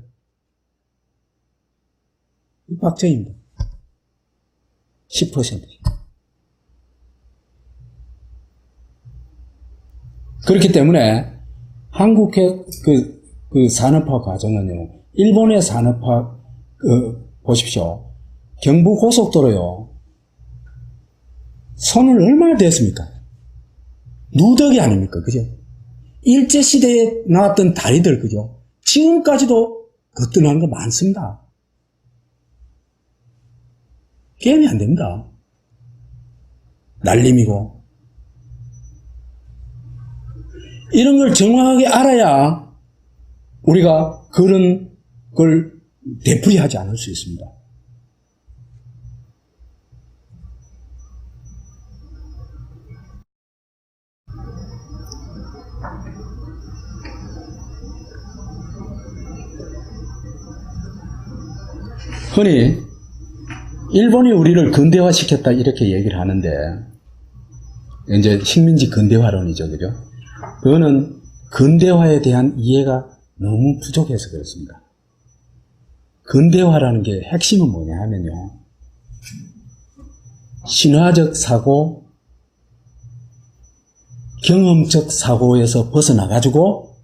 박정희입니다. 10%. 그렇기 때문에 한국의 그 산업화 과정은요, 일본의 산업화, 보십시오. 경부고속도로요, 손을 얼마나 댔습니까? 누더기 아닙니까? 그죠? 일제시대에 나왔던 다리들, 그죠? 지금까지도 거뜬한 거 많습니다. 게임이 안 됩니다. 날림이고. 이런 걸 정확하게 알아야 우리가 그런 걸 되풀이하지 않을 수 있습니다. 흔히 일본이 우리를 근대화시켰다 이렇게 얘기를 하는데 이제 식민지 근대화론이죠. 그죠? 그거는 근대화에 대한 이해가 너무 부족해서 그렇습니다. 근대화라는 게 핵심은 뭐냐 하면요. 신화적 사고, 경험적 사고에서 벗어나가지고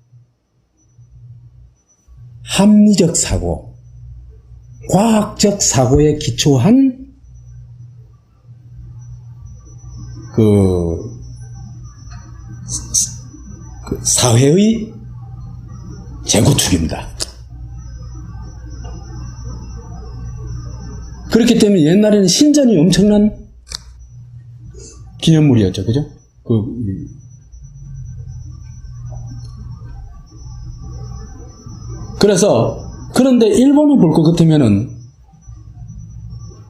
합리적 사고, 과학적 사고에 기초한 그 사회의 재구축입니다. 그렇기 때문에 옛날에는 신전이 엄청난 기념물이었죠. 그죠? 그런데 일본을 볼 것 같으면은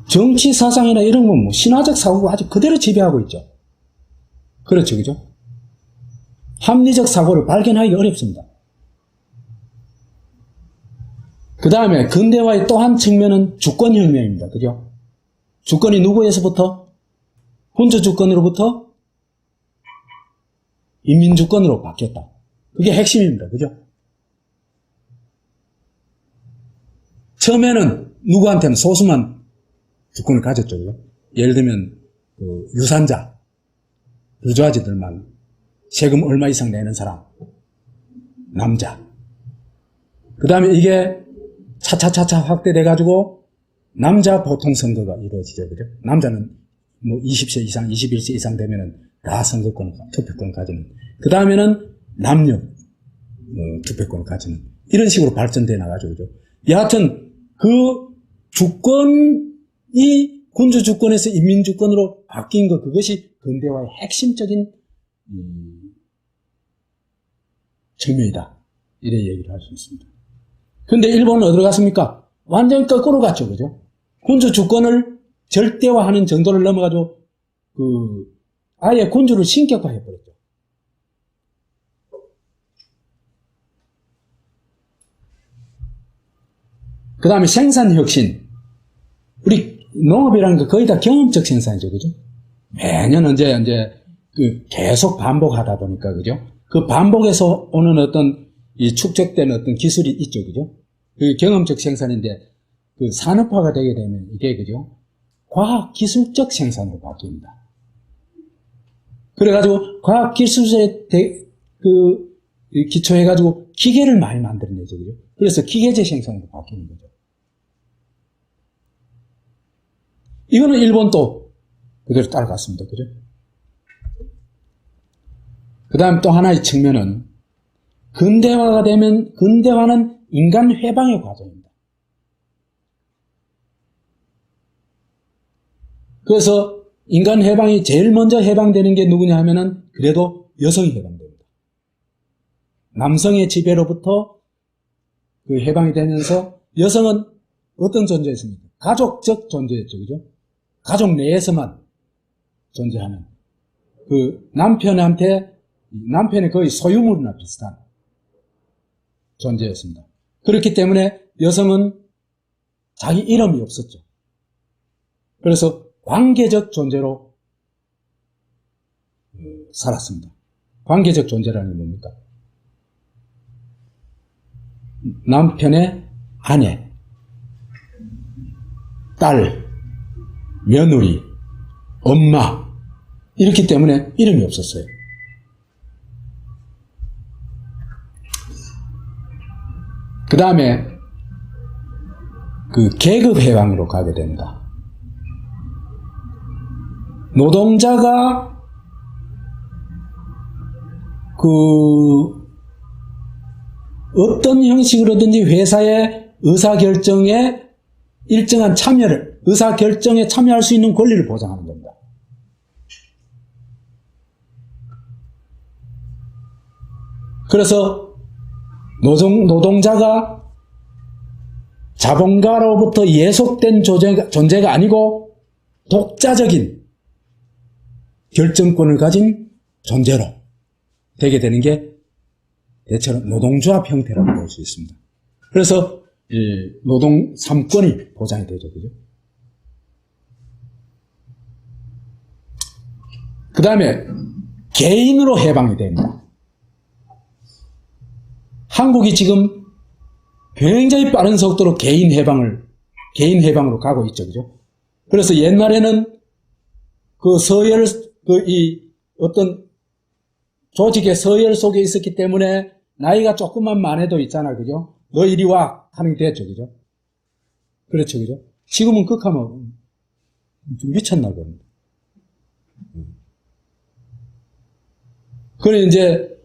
정치 사상이나 이런 건 뭐 신화적 사고가 아직 그대로 지배하고 있죠. 그렇죠. 그죠? 합리적 사고를 발견하기 어렵습니다. 그 다음에 근대화의 또 한 측면은 주권혁명입니다. 그죠? 주권이 누구에서부터? 군주주권으로부터 인민주권으로 바뀌었다. 그게 핵심입니다. 그죠? 처음에는 누구한테는 소수만 주권을 가졌죠. 그죠? 예를 들면 그 유산자, 부좌지들만 세금 얼마 이상 내는 사람, 남자. 그 다음에 이게 차차차차 확대돼가지고 남자 보통 선거가 이루어지죠. 그죠? 남자는 뭐 20세 이상, 21세 이상 되면은 다 선거권, 투표권을 가지는. 그 다음에는 남녀 투표권을 가지는. 이런 식으로 발전돼 나가죠. 그죠? 여하튼 그 주권이 군주주권에서 인민주권으로 바뀐 것, 그것이 근대화의 핵심적인 측면이다. 이래 얘기를 할 수 있습니다. 근데 일본은 어디로 갔습니까? 완전히 거꾸로 갔죠. 그죠? 군주주권을 절대화하는 정도를 넘어가지고, 아예 군주를 신격화해버렸죠. 그 다음에 생산혁신. 우리 농업이라는 거 거의 다 경험적 생산이죠. 그죠? 매년 계속 반복하다 보니까, 그죠? 그 반복에서 오는 어떤 이 축적된 어떤 기술이 있죠. 그죠? 그 경험적 생산인데, 그 산업화가 되게 되면 이게, 그죠? 과학 기술적 생산으로 바뀝니다. 그래가지고 과학 기술에 기초해가지고 기계를 많이 만들어내죠. 그죠? 그래서 기계제 생산으로 바뀌는 거죠. 이거는 일본도 그대로 따라갔습니다. 그죠? 그 다음 또 하나의 측면은 근대화가 되면 근대화는 인간 해방의 과정입니다. 그래서 인간 해방이 제일 먼저 해방되는 게 누구냐 하면은 그래도 여성이 해방됩니다. 남성의 지배로부터 그 해방이 되면서 여성은 어떤 존재였습니까? 가족적 존재였죠. 그죠? 가족 내에서만 존재하는 그 남편의 거의 소유물이나 비슷한 존재였습니다. 그렇기 때문에 여성은 자기 이름이 없었죠. 그래서 관계적 존재로 살았습니다. 관계적 존재라는 게 뭡니까? 남편의 아내, 딸, 며느리, 엄마, 이렇기 때문에 이름이 없었어요. 그 다음에 그 계급 해방으로 가게 됩니다. 노동자가 어떤 형식으로든지 회사의 의사결정에 일정한 의사결정에 참여할 수 있는 권리를 보장하는 겁니다. 그래서 노동자가 자본가로부터 예속된 존재가 아니고 독자적인 결정권을 가진 존재로 되게 되는 게 대체로 노동조합 형태라고 볼 수 있습니다. 그래서 노동 3권이 보장이 되죠. 그죠? 그 다음에 개인으로 해방이 됩니다. 한국이 지금 굉장히 빠른 속도로 개인 해방으로 가고 있죠. 그죠? 그래서 옛날에는 어떤 조직의 서열 속에 있었기 때문에 나이가 조금만 많아도 있잖아. 그죠? 너 이리 와. 하는 게 됐죠. 그죠? 그렇죠. 그죠? 지금은 극하면 좀 미쳤나 봅니다. 그래, 이제,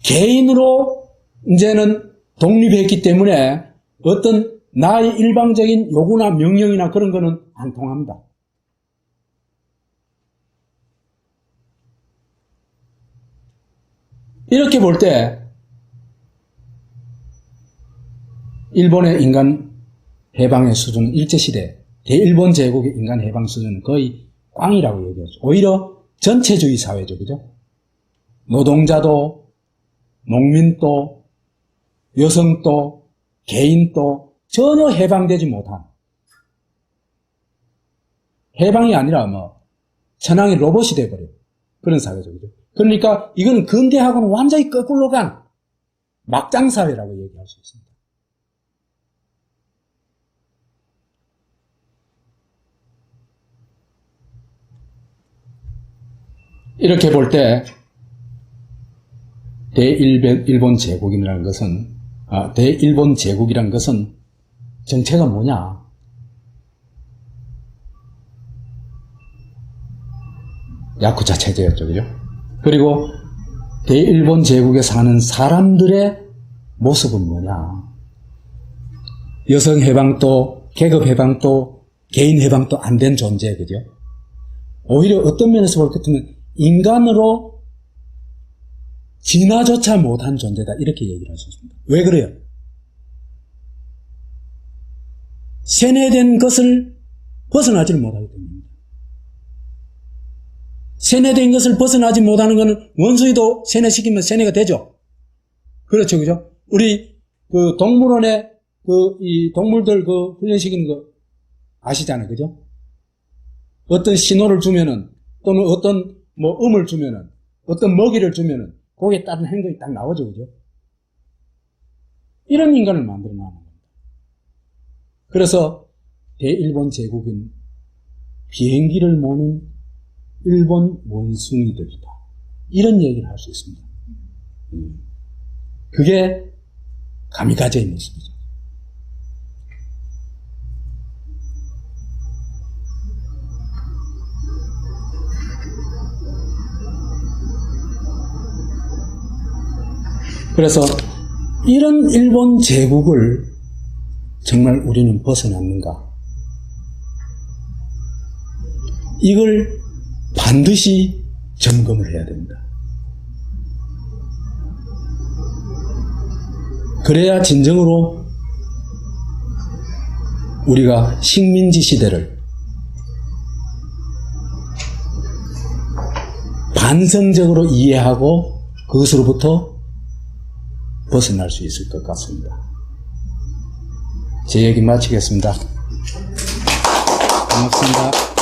개인으로 이제는 독립했기 때문에 어떤 나의 일방적인 요구나 명령이나 그런 거는 안 통합니다. 이렇게 볼 때 일본의 인간 해방의 수준은 일제시대 대일본 제국의 인간 해방 수준은 거의 꽝이라고 얘기하죠. 오히려 전체주의 사회죠. 그죠? 노동자도 농민도 여성도 개인도 전혀 해방되지 못한, 해방이 아니라 천황의 로봇이 돼버려요. 그런 사회죠. 그죠? 그러니까 이거는 근대하고는 완전히 거꾸로 간 막장사회라고 얘기할 수 있습니다. 이렇게 볼 때 대일본 제국이라는 것은 정체가 뭐냐? 야쿠자 체제였죠. 그죠? 그리고 대일본 제국에 사는 사람들의 모습은 뭐냐? 여성 해방도, 계급 해방도, 개인 해방도 안 된 존재, 그죠? 오히려 어떤 면에서 볼 것 같으면 인간으로 진화조차 못한 존재다. 이렇게 얘기를 할 수 있습니다. 왜 그래요? 세뇌된 것을 벗어나지를 못하기 때문입니다. 세뇌된 것을 벗어나지 못하는 것은 원숭이도 세뇌시키면 세뇌가 되죠. 그렇죠, 그죠? 우리 동물원에 이 동물들 훈련시키는 거 아시잖아요, 그죠? 어떤 신호를 주면은 또는 어떤 음을 주면은 어떤 먹이를 주면은 거기에 따른 행동이 딱 나오죠, 그죠? 이런 인간을 만들어 나가는 겁니다. 그래서 대일본 제국은 비행기를 모는 일본 원숭이들이다. 이런 얘기를 할 수 있습니다. 그게 가미가제의 모습이죠. 그래서 이런 일본 제국을 정말 우리는 벗어났는가? 이걸 반드시 점검을 해야 됩니다. 그래야 진정으로 우리가 식민지 시대를 반성적으로 이해하고 그것으로부터 벗어날 수 있을 것 같습니다. 제 얘기 마치겠습니다. 고맙습니다.